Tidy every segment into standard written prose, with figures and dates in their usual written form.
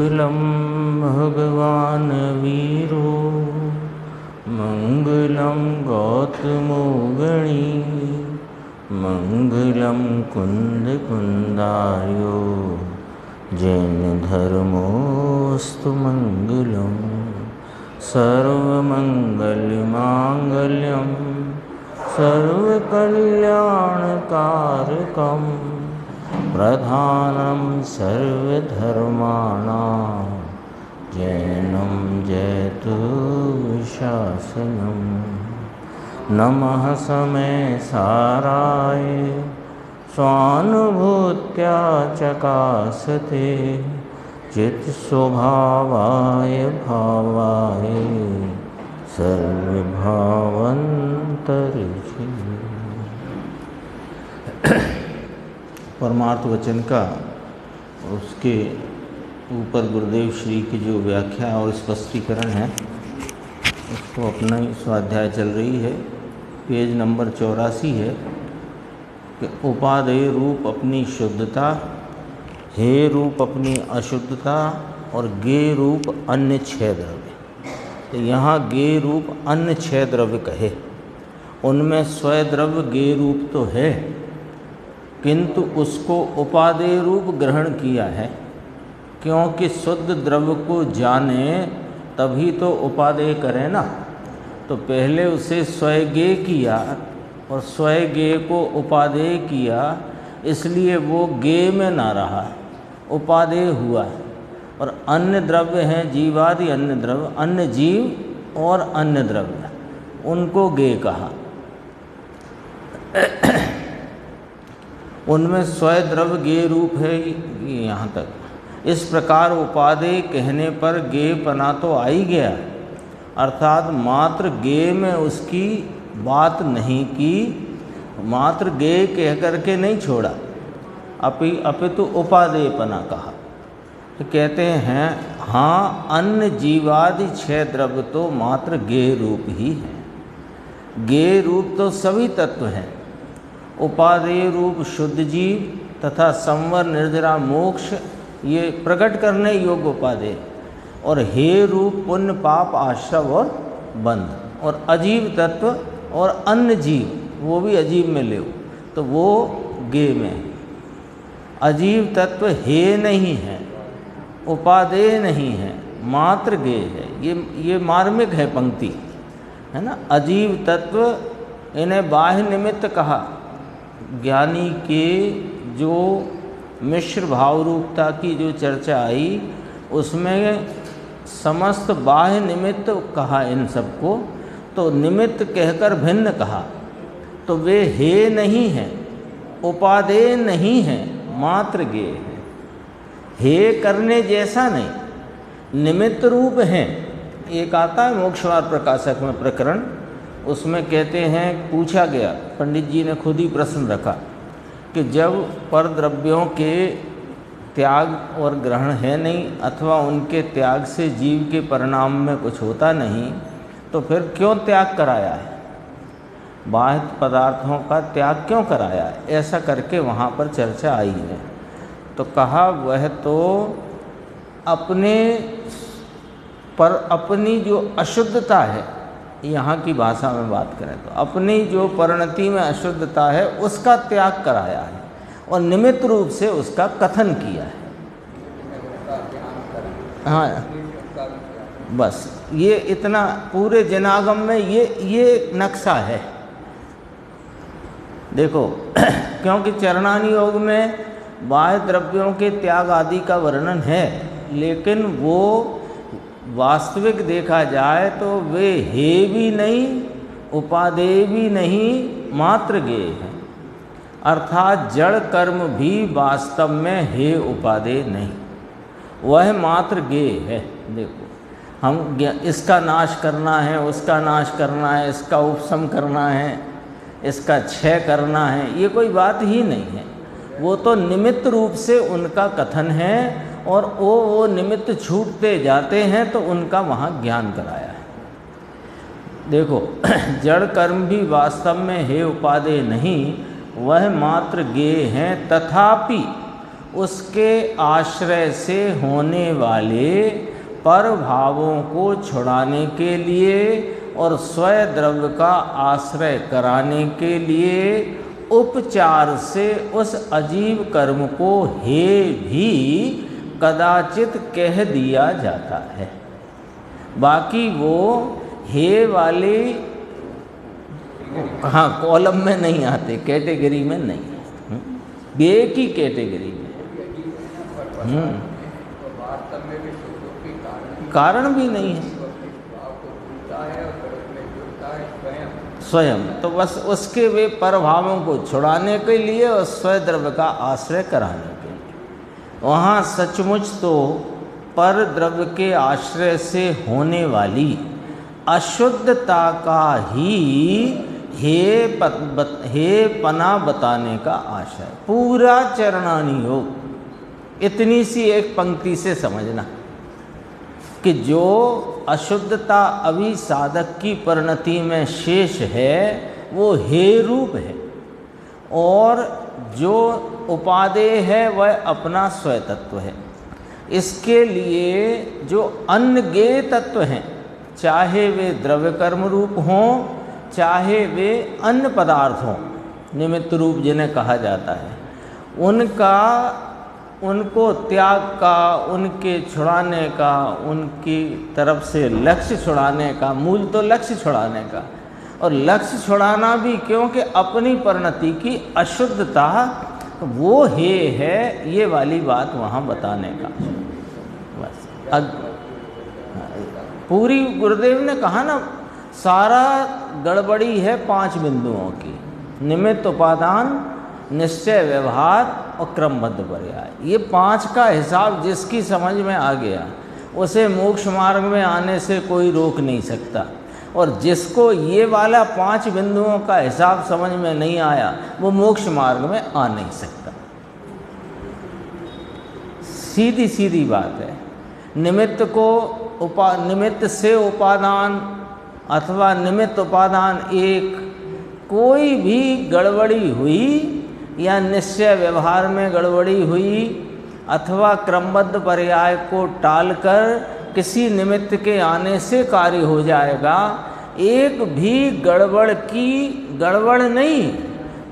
मंगलम भगवान वीरो मंगलम गौतमो गणी मंगलम कुंद कुंदार्यो जैन धर्मोस्तु मंगलम सर्वमंगलमांगल्यम सर्वकल्याणकारकम प्रधानं सर्वधर्माणां जैनं जयतु शासनं। नमः समय साराय स्वानुभूत्या चकासते चित्स्वभावाय भावाय सर्वभावंतरिक्षे। परमार्थ वचन का उसके ऊपर गुरुदेव श्री की जो व्याख्या और स्पष्टीकरण है उसको अपना ही स्वाध्याय चल रही है। पेज नंबर 84 है कि उपादेय रूप अपनी शुद्धता, हे रूप अपनी अशुद्धता और गे रूप अन्य 6 द्रव्य। तो यहाँ गे रूप अन्य 6 द्रव्य कहे, उनमें स्वद्रव्य गे रूप तो है किंतु उसको उपादेय रूप ग्रहण किया है, क्योंकि शुद्ध द्रव्य को जाने तभी तो उपादेय करे ना। तो पहले उसे स्वयगे किया और स्वयगे को उपादेय किया, इसलिए वो गे में ना रहा, उपादेय हुआ। और अन्य द्रव्य हैं जीवादि अन्य द्रव्य, अन्य जीव और अन्य द्रव्य, उनको गे कहा। उनमें स्वद्रव्य गे रूप है यहाँ तक। इस प्रकार उपादेय कहने पर गे पना तो आ ही गया, अर्थात मात्र गे में उसकी बात नहीं की, मात्र गे कह करके नहीं छोड़ा, अपितु उपादेय पना कहा। तो कहते हैं हाँ, अन्य जीवादि 6 द्रव्य तो मात्र गे रूप ही है। गे रूप तो सभी तत्व हैं। उपादेय रूप शुद्ध जीव तथा संवर निर्जरा मोक्ष, ये प्रकट करने योग्य उपादेय, और हे रूप पुण्य पाप आश्रव और बंध, और अजीव तत्व और अन्य जीव, वो भी अजीव में ले, तो वो गे में। अजीव तत्व हे नहीं है, उपादेय नहीं है, मात्र गे है। ये मार्मिक है पंक्ति, है ना। अजीव तत्व इन्हें बाह्य निमित्त कहा। ज्ञानी के जो मिश्र भाव रूपता की जो चर्चा आई, उसमें समस्त बाह्य निमित्त कहा इन सबको, तो निमित्त कहकर भिन्न कहा। तो वे हे नहीं हैं, उपादेय नहीं हैं, मात्र गे हैं। हे करने जैसा नहीं, निमित्त रूप हैं। एक आता है मोक्षवाद प्रकाशक में प्रकरण, उसमें कहते हैं, पूछा गया, पंडित जी ने खुद ही प्रश्न रखा कि जब पर द्रव्यों के त्याग और ग्रहण है नहीं, अथवा उनके त्याग से जीव के परिणाम में कुछ होता नहीं, तो फिर क्यों त्याग कराया है, बाह्य पदार्थों का त्याग क्यों कराया है, ऐसा करके वहाँ पर चर्चा आई है। तो कहा वह तो अपने पर अपनी जो अशुद्धता है, यहाँ की भाषा में बात करें तो अपनी जो परिणति में अशुद्धता है उसका त्याग कराया है, और निमित्त रूप से उसका कथन किया है। हाँ, बस ये इतना पूरे जनागम में ये नक्शा है। देखो क्योंकि चरणानी योग में बाह्य द्रव्यों के त्याग आदि का वर्णन है, लेकिन वो वास्तविक देखा जाए तो वे हे भी नहीं, उपादेय भी नहीं, मात्र गे हैं। अर्थात जड़ कर्म भी वास्तव में हे उपादेय नहीं, वह मात्र गे है। देखो, हम इसका नाश करना है, उसका नाश करना है, इसका उपशम करना है, इसका क्षय करना है, ये कोई बात ही नहीं है। वो तो निमित्त रूप से उनका कथन है, और वो निमित्त छूटते जाते हैं तो उनका वहाँ ज्ञान कराया है। देखो जड़ कर्म भी वास्तव में हे उपादेय नहीं, वह मात्र गे हैं, तथापि उसके आश्रय से होने वाले पर भावों को छुड़ाने के लिए और स्वय द्रव्य का आश्रय कराने के लिए उपचार से उस अजीव कर्म को हे भी कदाचित कह दिया जाता है। बाकी वो हे वाले हाँ कॉलम में नहीं आते, कैटेगरी में नहीं, गे की कैटेगरी में। कारण भी नहीं है स्वयं, तो बस उसके वे परभावों को छुड़ाने के लिए और स्वयं द्रव्य का आश्रय कराने के लिए। वहाँ सचमुच तो पर द्रव्य के आश्रय से होने वाली अशुद्धता का ही हे पना बताने का आशय। पूरा चरणानी योग इतनी सी एक पंक्ति से समझना कि जो अशुद्धता अभी साधक की परिणति में शेष है वो हे रूप है, और जो उपादेय है वह अपना स्वतत्व है। इसके लिए जो अन्य ज्ञेय तत्व हैं, चाहे वे द्रव्य कर्म रूप हों चाहे वे अन्य पदार्थ हों, निमित्त रूप जिन्हें कहा जाता है, उनको त्याग का, उनके छुड़ाने का, उनकी तरफ से लक्ष्य छुड़ाने का, मूल तो लक्ष्य छुड़ाने का, और लक्ष्य छुड़ाना भी क्योंकि अपनी परिणति की अशुद्धता वो हे है, ये वाली बात वहाँ बताने का। बस पूरी गुरुदेव ने कहा ना, सारा गड़बड़ी है 5 बिंदुओं की, निमित्त, उपादान, निश्चय, व्यवहार और क्रमबद्ध पर्याय। ये 5 का हिसाब जिसकी समझ में आ गया उसे मोक्ष मार्ग में आने से कोई रोक नहीं सकता, और जिसको ये वाला 5 बिंदुओं का हिसाब समझ में नहीं आया वो मोक्ष मार्ग में आ नहीं सकता। सीधी सीधी बात है। निमित्त से उपादान अथवा निमित्त उपादान एक, कोई भी गड़बड़ी हुई या निश्चय व्यवहार में गड़बड़ी हुई अथवा क्रमबद्ध पर्याय को टालकर किसी निमित्त के आने से कार्य हो जाएगा। एक भी गड़बड़ नहीं,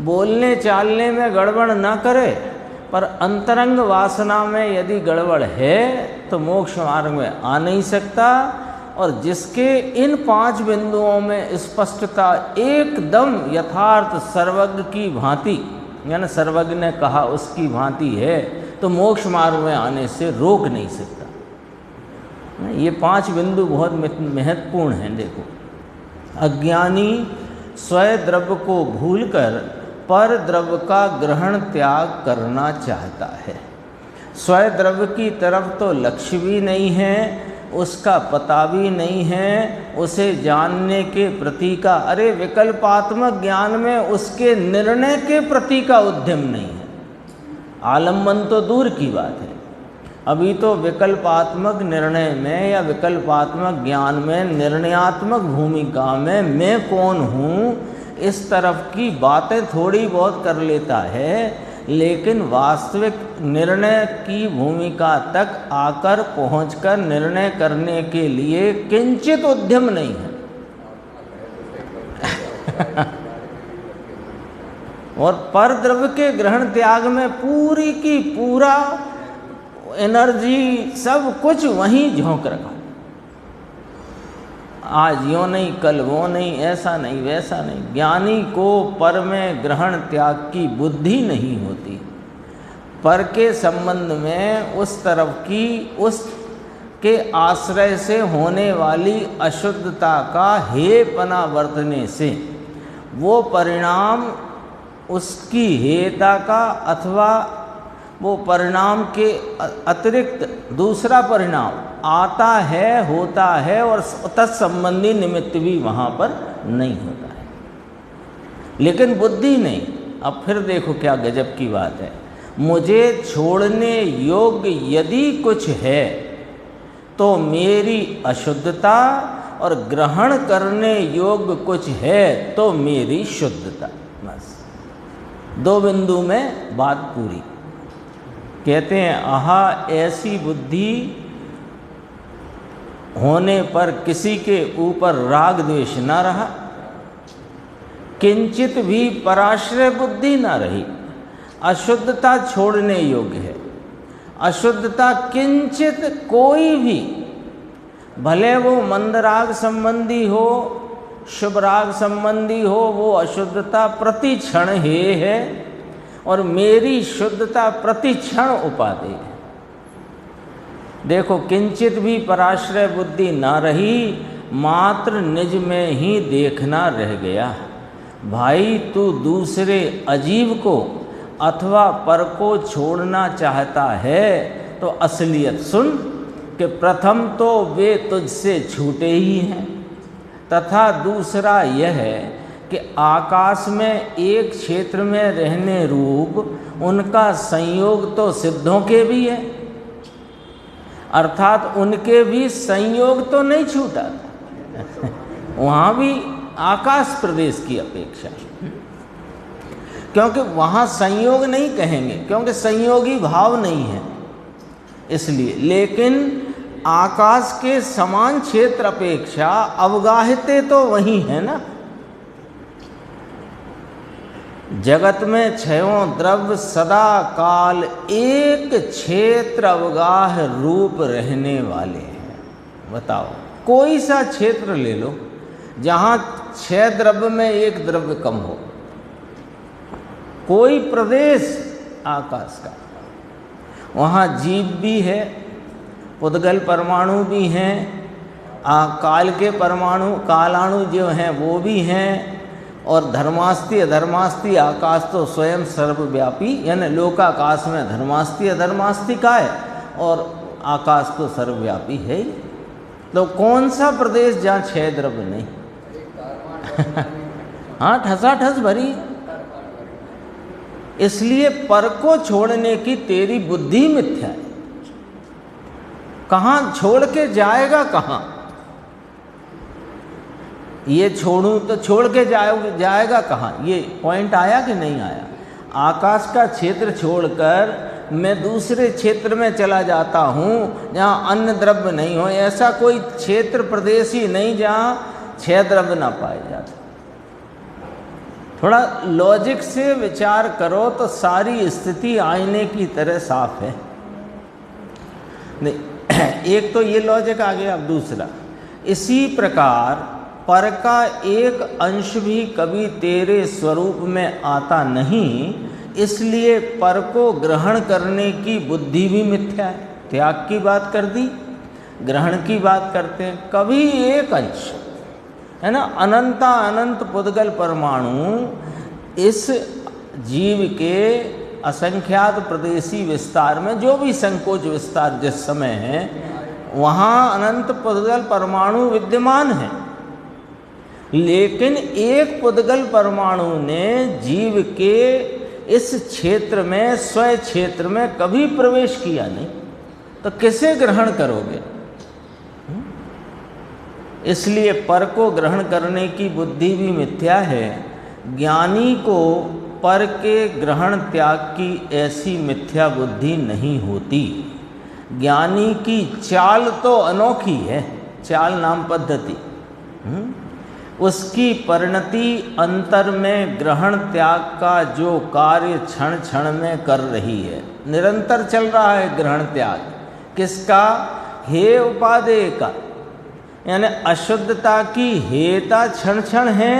बोलने चालने में गड़बड़ ना करे, पर अंतरंग वासना में यदि गड़बड़ है तो मोक्ष मार्ग में आ नहीं सकता। और जिसके इन 5 बिंदुओं में स्पष्टता एकदम यथार्थ सर्वज्ञ की भांति, यानी सर्वज्ञ ने कहा उसकी भांति है, तो मोक्ष मार्ग में आने से रोक नहीं सकता। ये 5 बिंदु बहुत महत्वपूर्ण हैं। देखो, अज्ञानी स्वयं द्रव्य को भूलकर पर द्रव्य का ग्रहण त्याग करना चाहता है। स्वयं द्रव्य की तरफ तो लक्ष्य भी नहीं है, उसका पता भी नहीं है, उसे जानने के प्रति का, अरे विकल्पात्मक ज्ञान में उसके निर्णय के प्रति का उद्यम नहीं है। आलम्बन तो दूर की बात है, अभी तो विकल्पात्मक निर्णय में या विकल्पात्मक ज्ञान में निर्णयात्मक भूमिका में मैं कौन हूँ इस तरफ की बातें थोड़ी बहुत कर लेता है, लेकिन वास्तविक निर्णय की भूमिका तक आकर पहुंचकर निर्णय करने के लिए किंचित उद्यम नहीं है। और पर द्रव्य के ग्रहण त्याग में पूरी की पूरा एनर्जी सब कुछ वहीं झोंक रखा। आज यो नहीं, कल वो नहीं, ऐसा नहीं, वैसा नहीं। ज्ञानी को पर में ग्रहण त्याग की बुद्धि नहीं होती। पर के संबंध में उस तरफ की, उस के आश्रय से होने वाली अशुद्धता का हेयपना बरतने से वो परिणाम उसकी हेयता का अथवा वो परिणाम के अतिरिक्त दूसरा परिणाम आता है, होता है, और तत्संबंधी निमित्त भी वहाँ पर नहीं होता है। लेकिन बुद्धि नहीं। अब फिर देखो क्या गजब की बात है। मुझे छोड़ने योग्य यदि कुछ है तो मेरी अशुद्धता, और ग्रहण करने योग्य कुछ है तो मेरी शुद्धता। बस 2 बिंदु में बात पूरी। कहते हैं आहा ऐसी बुद्धि होने पर किसी के ऊपर राग द्वेष न रहा, किंचित भी पराश्रय बुद्धि न रही। अशुद्धता छोड़ने योग्य है। अशुद्धता किंचित कोई भी, भले वो मंद राग संबंधी हो, शुभ राग संबंधी हो, वो अशुद्धता प्रति क्षण हे है और मेरी शुद्धता प्रति क्षण उपादेय है। देखो, किंचित भी पराश्रय बुद्धि ना रही, मात्र निज में ही देखना रह गया। भाई तू दूसरे अजीव को अथवा पर को छोड़ना चाहता है तो असलियत सुन कि प्रथम तो वे तुझसे छूटे ही हैं, तथा दूसरा यह है कि आकाश में एक क्षेत्र में रहने रूप उनका संयोग तो सिद्धों के भी है, अर्थात उनके भी संयोग तो नहीं छूटा था। वहाँ भी आकाश प्रदेश की अपेक्षा, क्योंकि वहाँ संयोग नहीं कहेंगे, क्योंकि संयोगी भाव नहीं है इसलिए। लेकिन आकाश के समान क्षेत्र अपेक्षा अवगाहिते तो वही है ना। जगत में छयों द्रव्य सदा काल एक क्षेत्र अवगाह रूप रहने वाले हैं। बताओ, कोई सा क्षेत्र ले लो जहाँ 6 द्रव्य में एक द्रव्य कम हो, कोई प्रदेश आकाश का, वहाँ जीव भी है, पुद्गल परमाणु भी हैं, काल के परमाणु कालाणु जो हैं वो भी हैं, और धर्मास्ति अधर्मास्ति आकाश तो स्वयं सर्वव्यापी, यानी लोकाकाश में धर्मास्ति अधर्मास्ति का है और आकाश तो सर्वव्यापी है ही। तो कौन सा प्रदेश जहाँ 6 द्रव्य नहीं? हाँ, ठसाठस भरी। इसलिए पर को छोड़ने की तेरी बुद्धि मिथ्या है। कहाँ छोड़ के जाएगा? कहाँ ये छोड़ूं तो छोड़ के जाएगा कहाँ? ये पॉइंट आया कि नहीं आया? आकाश का क्षेत्र छोड़कर मैं दूसरे क्षेत्र में चला जाता हूँ जहाँ अन्य द्रव्य नहीं हो। ऐसा कोई क्षेत्र प्रदेश ही नहीं जहाँ 6 द्रव्य ना पाए जाते। थोड़ा लॉजिक से विचार करो तो सारी स्थिति आईने की तरह साफ है। नहीं, एक तो ये लॉजिक आ गया। अब दूसरा, इसी प्रकार पर का एक अंश भी कभी तेरे स्वरूप में आता नहीं, इसलिए पर को ग्रहण करने की बुद्धि भी मिथ्या है। त्याग की बात कर दी, ग्रहण की बात करते हैं। कभी एक अंश है ना, अनंता अनंत पुद्गल परमाणु इस जीव के असंख्यात प्रदेशी विस्तार में, जो भी संकोच विस्तार जिस समय है, वहाँ अनंत पुद्गल परमाणु विद्यमान है। लेकिन एक पुद्गल परमाणु ने जीव के इस क्षेत्र में, स्वयं क्षेत्र में कभी प्रवेश किया नहीं, तो किसे ग्रहण करोगे? इसलिए पर को ग्रहण करने की बुद्धि भी मिथ्या है। ज्ञानी को पर के ग्रहण त्याग की ऐसी मिथ्या बुद्धि नहीं होती। ज्ञानी की चाल तो अनोखी है, चाल नाम पद्धति। उसकी परिणति अंतर में ग्रहण त्याग का जो कार्य क्षण क्षण में कर रही है, निरंतर चल रहा है ग्रहण त्याग। किसका? हे उपादेय का, यानी अशुद्धता की हेता क्षण क्षण है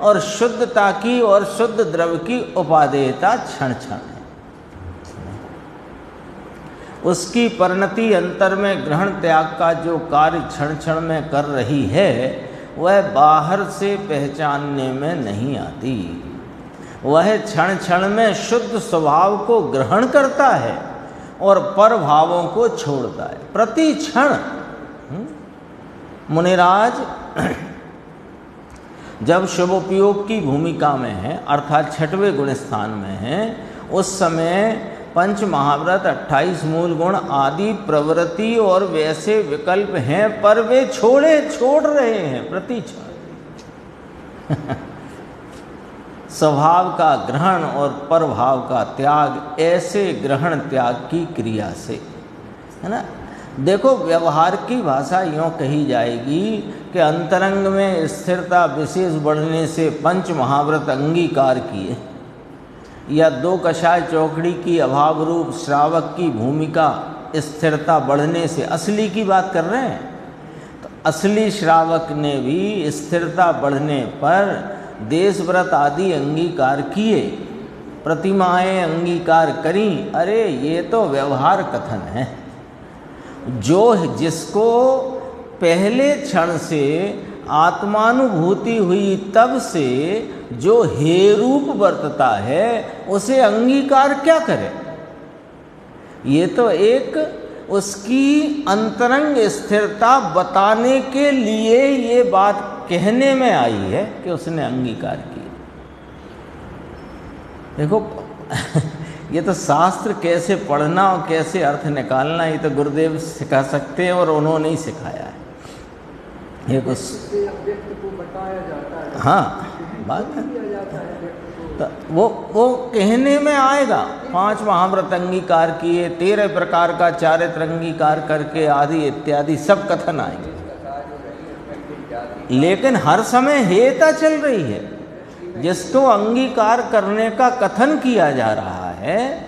और शुद्धता की और शुद्ध द्रव्य की उपादेयता क्षण क्षण है। उसकी परिणति अंतर में ग्रहण त्याग का जो कार्य क्षण क्षण में कर रही है, वह बाहर से पहचानने में नहीं आती। वह क्षण क्षण में शुद्ध स्वभाव को ग्रहण करता है और पर भावों को छोड़ता है प्रति क्षण। मुनिराज जब शुभोपयोग की भूमिका में है, अर्थात 6वें गुण स्थान में है, उस समय पंच महाव्रत, 28 मूल गुण आदि प्रवृत्ति और वैसे विकल्प हैं, पर वे छोड़ रहे हैं प्रति क्षण। स्वभाव का ग्रहण और परभाव का त्याग, ऐसे ग्रहण त्याग की क्रिया से, है ना। देखो, व्यवहार की भाषा यूँ कही जाएगी कि अंतरंग में स्थिरता विशेष बढ़ने से पंच महाव्रत अंगीकार किए, या दो कषाय चौकड़ी की अभाव रूप श्रावक की भूमिका स्थिरता बढ़ने से, असली की बात कर रहे हैं, तो असली श्रावक ने भी स्थिरता बढ़ने पर देश व्रत आदि अंगीकार किए, प्रतिमाएं अंगीकार करी। अरे ये तो व्यवहार कथन है। जो जिसको पहले क्षण से आत्मानुभूति हुई तब से जो हे रूप वर्तता है, उसे अंगीकार क्या करे। ये तो एक उसकी अंतरंग स्थिरता बताने के लिए ये बात कहने में आई है कि उसने अंगीकार किया। देखो ये तो शास्त्र कैसे पढ़ना और कैसे अर्थ निकालना, ये तो गुरुदेव सिखा सकते हैं और उन्होंने ही सिखाया है। ये कुछ को बताया जाता है, हाँ बात है, तो वो कहने में आएगा। 5 महाव्रत अंगीकार किए, 13 प्रकार का चारित्र अंगीकार करके आदि इत्यादि सब कथन आएंगे, लेकिन हर समय हेता चल रही है। जिसको अंगीकार करने का कथन किया जा रहा है,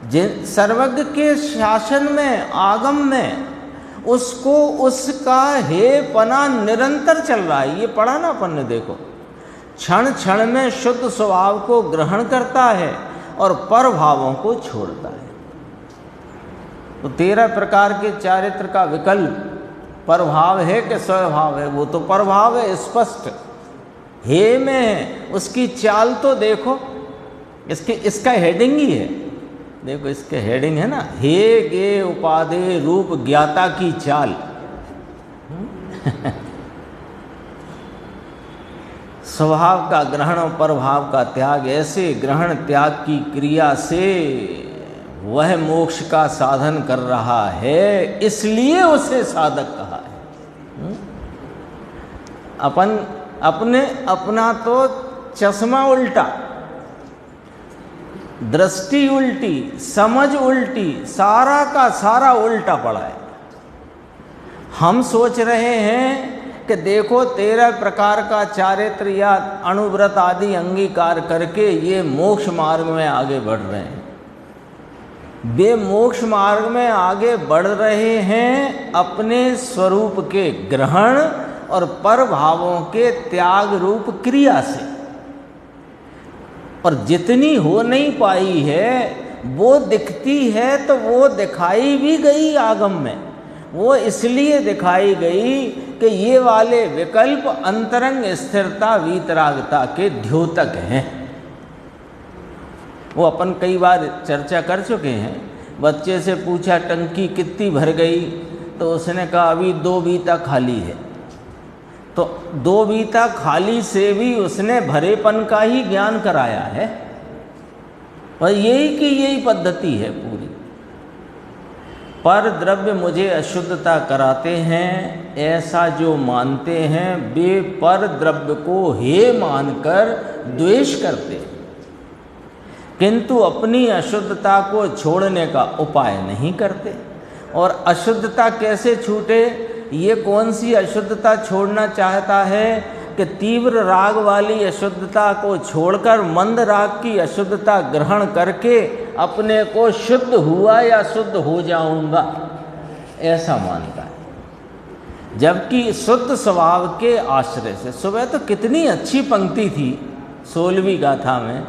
जिन सर्वज्ञ के शासन में, आगम में, उसको उसका हेपना निरंतर चल रहा है। ये पढ़ा ना अपन ने, देखो, क्षण क्षण में शुद्ध स्वभाव को ग्रहण करता है और पर भावों को छोड़ता है। तो 13 प्रकार के चारित्र का विकल्प परभाव है कि स्वभाव है? वो तो परभाव है, स्पष्ट हे में उसकी चाल तो देखो, इसका हेडिंग ही है, देखो इसके हेडिंग है ना, हे गे उपादे रूप ज्ञाता की चाल। स्वभाव का ग्रहण और परभाव का त्याग, ऐसे ग्रहण त्याग की क्रिया से वह मोक्ष का साधन कर रहा है, इसलिए उसे साधक कहा है। अपना तो चश्मा उल्टा, दृष्टि उल्टी, समझ उल्टी, सारा का सारा उल्टा पड़ा है। हम सोच रहे हैं कि देखो 13 प्रकार का चारित्र या अणुव्रत आदि अंगीकार करके ये मोक्ष मार्ग में आगे बढ़ रहे हैं। वे मोक्ष मार्ग में आगे बढ़ रहे हैं अपने स्वरूप के ग्रहण और पर भावों के त्याग रूप क्रिया से, और जितनी हो नहीं पाई है वो दिखती है, तो वो दिखाई भी गई आगम में। वो इसलिए दिखाई गई कि ये वाले विकल्प अंतरंग स्थिरता वीतरागता के द्योतक हैं। वो अपन कई बार चर्चा कर चुके हैं। बच्चे से पूछा टंकी कितनी भर गई, तो उसने कहा अभी 2 बीता खाली है। तो 2 बीता खाली से भी उसने भरेपन का ही ज्ञान कराया है, और यही की यही पद्धति है पूरी। पर द्रव्य मुझे अशुद्धता कराते हैं, ऐसा जो मानते हैं वे पर द्रव्य को हे मानकर द्वेष करते हैं, किंतु अपनी अशुद्धता को छोड़ने का उपाय नहीं करते। और अशुद्धता कैसे छूटे? ये कौन सी अशुद्धता छोड़ना चाहता है कि तीव्र राग वाली अशुद्धता को छोड़कर मंद राग की अशुद्धता ग्रहण करके अपने को शुद्ध हुआ या शुद्ध हो जाऊंगा, ऐसा मानता है। जबकि शुद्ध स्वभाव के आश्रय से, सुबह तो कितनी अच्छी पंक्ति थी 16वीं गाथा में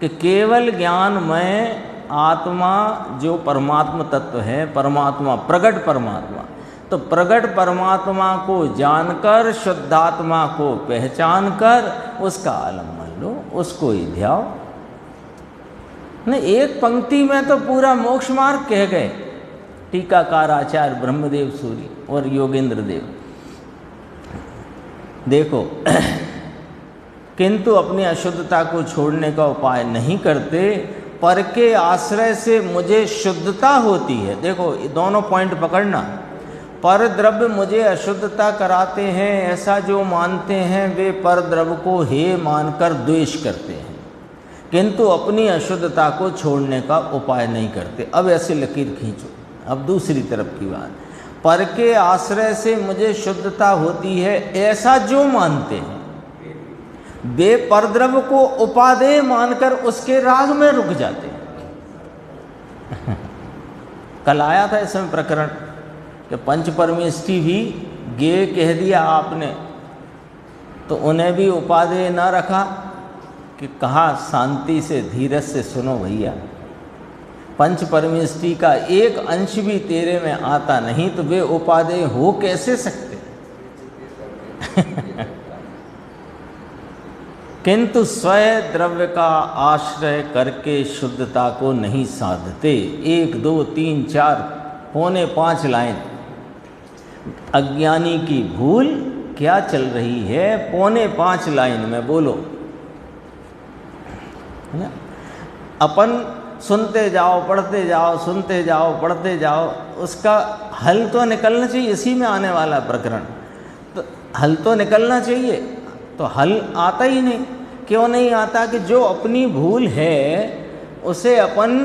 कि केवल ज्ञान में आत्मा जो परमात्मा तत्व है, परमात्मा प्रगट परमात्मा, तो प्रगट परमात्मा को जानकर शुद्धात्मा को पहचान कर उसका आलम्बन लो, उसको ही ध्याओ। नहीं, एक पंक्ति में तो पूरा मोक्ष मार्ग कह गए टीकाकार आचार्य ब्रह्मदेव सूरी और योगेंद्र देव। देखो किंतु अपनी अशुद्धता को छोड़ने का उपाय नहीं करते, पर के आश्रय से मुझे शुद्धता होती है। देखो दोनों पॉइंट पकड़ना। पर द्रव्य मुझे अशुद्धता कराते हैं, ऐसा जो मानते हैं वे पर द्रव्य को हे मानकर द्वेष करते हैं। किंतु अपनी अशुद्धता को छोड़ने का उपाय नहीं करते। अब ऐसे लकीर खींचो, अब दूसरी तरफ की बात, पर के आश्रय से मुझे शुद्धता होती है ऐसा जो मानते हैं, वे परद्रव्य को उपादेय मानकर उसके राग में रुक जाते हैं। कल आया था इसमें प्रकरण कि पंच परमेष्ठी भी गे कह दिया आपने, तो उन्हें भी उपादेय ना रखा कि कहा शांति से धीरज से सुनो भैया, पंच परमेष्ठी का एक अंश भी तेरे में आता नहीं तो वे उपादेय हो कैसे सकते। किंतु स्वयं द्रव्य का आश्रय करके शुद्धता को नहीं साधते। 1 2 3 4 पौने 5 लाइन अज्ञानी की भूल क्या चल रही है, पौने 5 लाइन में बोलो, है ना। अपन सुनते जाओ पढ़ते जाओ, सुनते जाओ पढ़ते जाओ, उसका हल तो निकलना चाहिए। इसी में आने वाला प्रकरण, तो हल तो निकलना चाहिए, तो हल आता ही नहीं। क्यों नहीं आता कि जो अपनी भूल है उसे अपन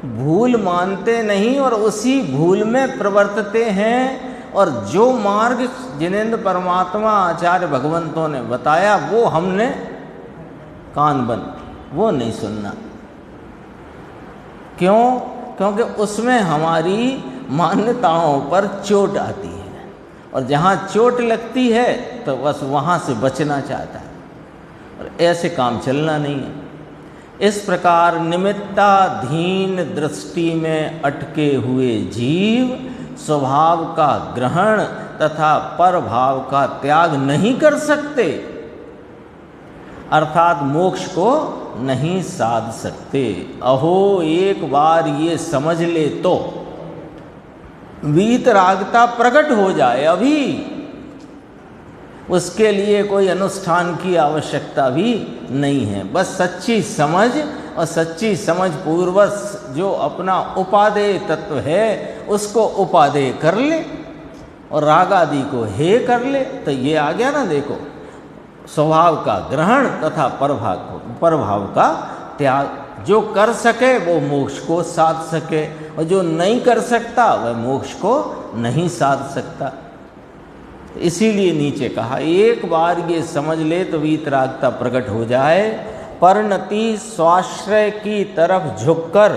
भूल मानते नहीं और उसी भूल में प्रवर्तते हैं, और जो मार्ग जिनेंद्र परमात्मा आचार्य भगवंतों ने बताया वो हमने कान बंद, वो नहीं सुनना। क्यों? क्योंकि उसमें हमारी मान्यताओं पर चोट आती है, और जहाँ चोट लगती है तो बस वहाँ से बचना चाहता है, और ऐसे काम चलना नहीं है। इस प्रकार निमित्ताधीन दृष्टि में अटके हुए जीव स्वभाव का ग्रहण तथा परभाव का त्याग नहीं कर सकते, अर्थात मोक्ष को नहीं साध सकते। अहो एक बार ये समझ ले तो वीतरागता प्रकट हो जाए, अभी उसके लिए कोई अनुष्ठान की आवश्यकता भी नहीं है। बस सच्ची समझ, और सच्ची समझ पूर्वक जो अपना उपादेय तत्व है उसको उपादेय कर ले और राग आदि को हे कर ले, तो ये आ गया ना। देखो, स्वभाव का ग्रहण तथा परभाव का त्याग। जो कर सके वो मोक्ष को साध सके, और जो नहीं कर सकता वह मोक्ष को नहीं साध सकता। इसीलिए नीचे कहा एक बार ये समझ ले तो वीतरागता प्रकट हो जाए, परिणति स्वाश्रय की तरफ झुककर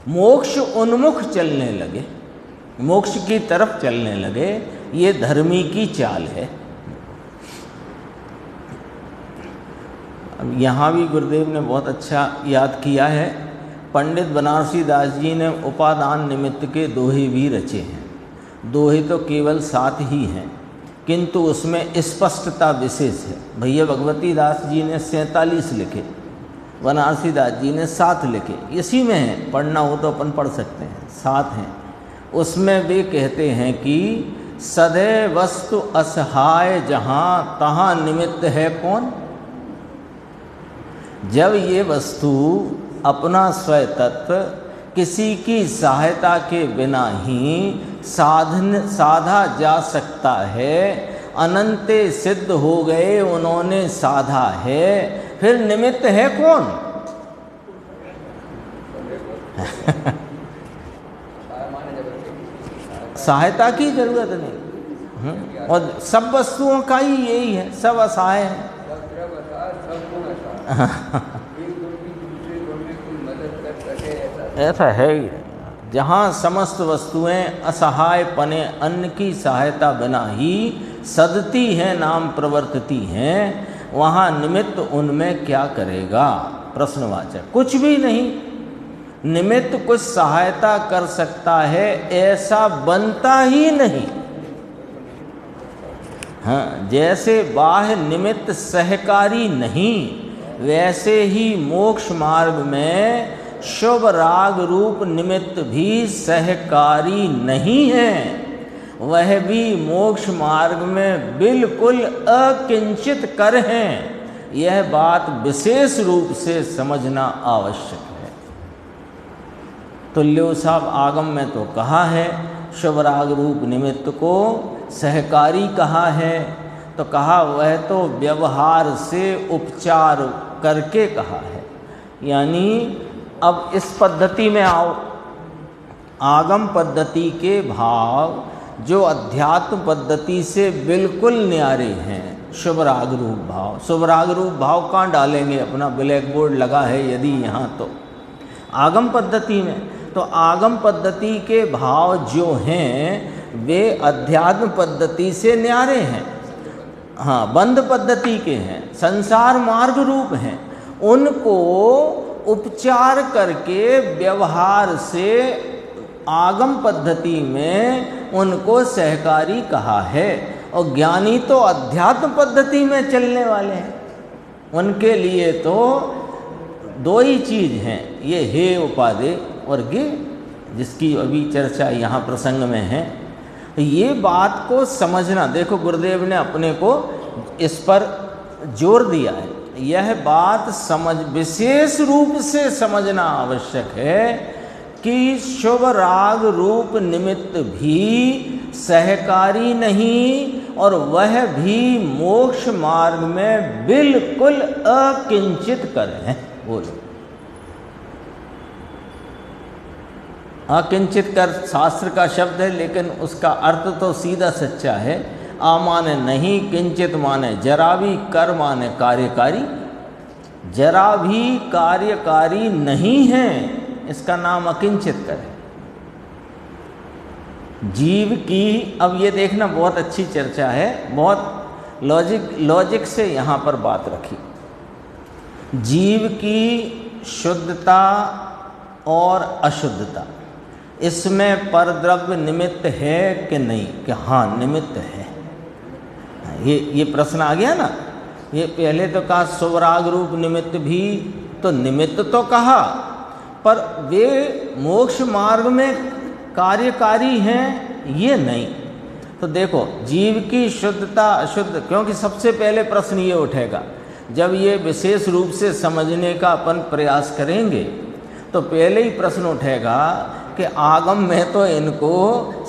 मोक्ष उन्मुख चलने लगे, मोक्ष की तरफ चलने लगे। ये धर्मी की चाल है। अब यहाँ भी गुरुदेव ने बहुत अच्छा याद किया है। पंडित बनारसी दास जी ने उपादान निमित्त के दोहे भी रचे हैं। दोहे तो केवल 7 ही हैं, किंतु उसमें स्पष्टता विशेष है। भैया भगवती दास जी ने 47 लिखे, बनारसी दास जी ने 7 लिखे। इसी में है, पढ़ना हो तो अपन पढ़ सकते हैं, 7 हैं। उसमें वे कहते हैं कि सदैव वस्तु असहाय जहाँ तहाँ निमित्त है कौन। जब ये वस्तु अपना स्वय तत्व किसी की सहायता के बिना ही साधा जा सकता है, अनंते सिद्ध हो गए उन्होंने साधा है, फिर निमित्त है कौन। सहायता की जरूरत नहीं, और सब वस्तुओं का ही यही है, सब असहाय है। ऐसा है ही, जहाँ समस्त वस्तुएं असहाय पने अन्न की सहायता बिना ही सदती हैं, नाम प्रवर्तती हैं, वहाँ निमित्त उनमें क्या करेगा। प्रश्नवाचक, कुछ भी नहीं। निमित्त कुछ सहायता कर सकता है ऐसा बनता ही नहीं। हाँ, जैसे बाह्य निमित्त सहकारी नहीं, वैसे ही मोक्ष मार्ग में शुभ राग रूप निमित्त भी सहकारी नहीं है। वह भी मोक्ष मार्ग में बिल्कुल अकिंचित कर हैं। यह बात विशेष रूप से समझना आवश्यक है। तुल्यो साहब आगम में तो कहा है शुभ राग रूप निमित्त को सहकारी कहा है, तो कहा वह तो व्यवहार से उपचार करके कहा है। यानी अब इस पद्धति में आओ, आगम पद्धति के भाव जो अध्यात्म पद्धति से बिल्कुल न्यारे हैं, शुभ राग रूप भाव। शुभ राग रूप भाव कहाँ डालेंगे? अपना ब्लैक बोर्ड लगा है यदि यहाँ, तो आगम पद्धति में। तो आगम पद्धति के भाव जो हैं वे अध्यात्म पद्धति से न्यारे हैं, हाँ, बंध पद्धति के हैं, संसार मार्ग रूप हैं। उनको उपचार करके व्यवहार से आगम पद्धति में उनको सहकारी कहा है। और ज्ञानी तो अध्यात्म पद्धति में चलने वाले हैं, उनके लिए तो दो ही चीज़ हैं, ये हे उपादेय और गे, जिसकी अभी चर्चा यहाँ प्रसंग में है। ये बात को समझना, देखो गुरुदेव ने अपने को इस पर जोर दिया है। यह बात विशेष रूप से समझना आवश्यक है कि शुभ राग रूप निमित्त भी सहकारी नहीं, और वह भी मोक्ष मार्ग में बिल्कुल अकिंचित कर है। बोलो, अकिंचित कर शास्त्र का शब्द है, लेकिन उसका अर्थ तो सीधा सच्चा है। आ माने नहीं, किंचित माने जरा भी, कर माने कार्यकारी। जरा भी कार्यकारी नहीं है, इसका नाम अकिंचित कर है। जीव की, अब ये देखना बहुत अच्छी चर्चा है, बहुत लॉजिक से यहाँ पर बात रखी। जीव की शुद्धता और अशुद्धता, इसमें परद्रव्य निमित्त है कि नहीं? कि हाँ, निमित्त है। ये प्रश्न आ गया ना। ये पहले तो कहा स्वराग रूप निमित्त भी, तो निमित्त तो कहा, पर वे मोक्ष मार्ग में कार्यकारी हैं ये नहीं। तो देखो, जीव की शुद्धता अशुद्ध, क्योंकि सबसे पहले प्रश्न ये उठेगा जब ये विशेष रूप से समझने का अपन प्रयास करेंगे, तो पहले ही प्रश्न उठेगा कि आगम में तो इनको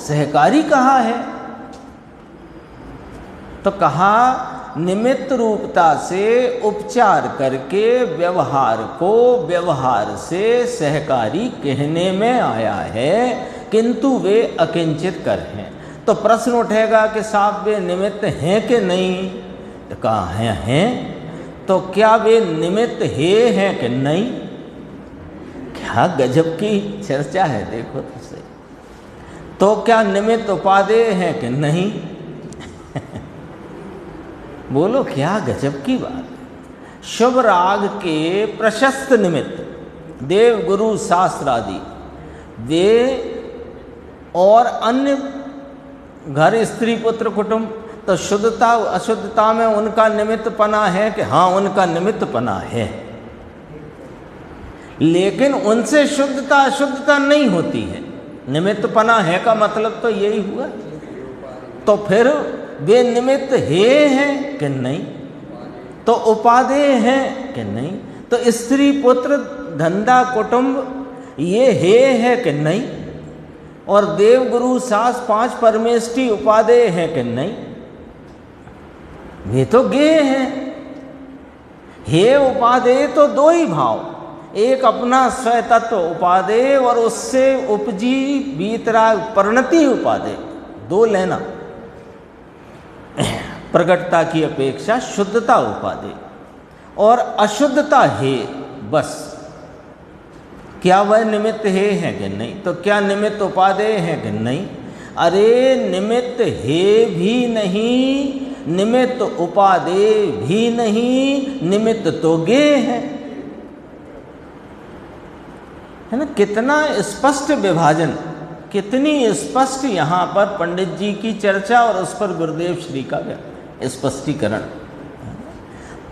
सहकारी कहा है, तो कहा निमित्त रूपता से उपचार करके व्यवहार को व्यवहार से सहकारी कहने में आया है, किंतु वे अकिंचित कर हैं। तो प्रश्न उठेगा कि साहब वे निमित्त हैं कि नहीं? तो कहा हैं। तो क्या वे निमित्त हैं कि नहीं? क्या गजब की चर्चा है, देखो तो सही। तो क्या निमित्त उपादेय हैं कि नहीं? बोलो, क्या गजब की बात। शुभ राग के प्रशस्त निमित्त देव गुरु शास्त्र आदि वे और अन्य घर स्त्री पुत्र कुटुंब, तो शुद्धता अशुद्धता में उनका निमित्त पना है कि हाँ, उनका निमित्त पना है, लेकिन उनसे शुद्धता अशुद्धता नहीं होती है। निमित्त पना है का मतलब तो यही हुआ। तो फिर वे निमित्त हैं कि नहीं? तो उपादेय हैं कि नहीं? तो स्त्री पुत्र धंधा कुटुंब ये है कि नहीं? और देव गुरु सास पांच परमेष्टि उपादेय हैं कि नहीं? वे तो गे हैं। हे उपादेय तो दो ही भाव, एक अपना स्वतत्व उपादेय और उससे उपजी बीतराग परिणति उपादेय, दो लेना। प्रगटता की अपेक्षा शुद्धता उपादेय और अशुद्धता है, बस। क्या वह निमित्त है कि नहीं? तो क्या निमित्त उपादेय है कि नहीं? अरे निमित्त है भी नहीं, निमित्त उपादेय भी नहीं, निमित्त तो गे है ना। कितना स्पष्ट विभाजन, कितनी स्पष्ट यहाँ पर पंडित जी की चर्चा और उस पर गुरुदेव श्री का स्पष्टीकरण।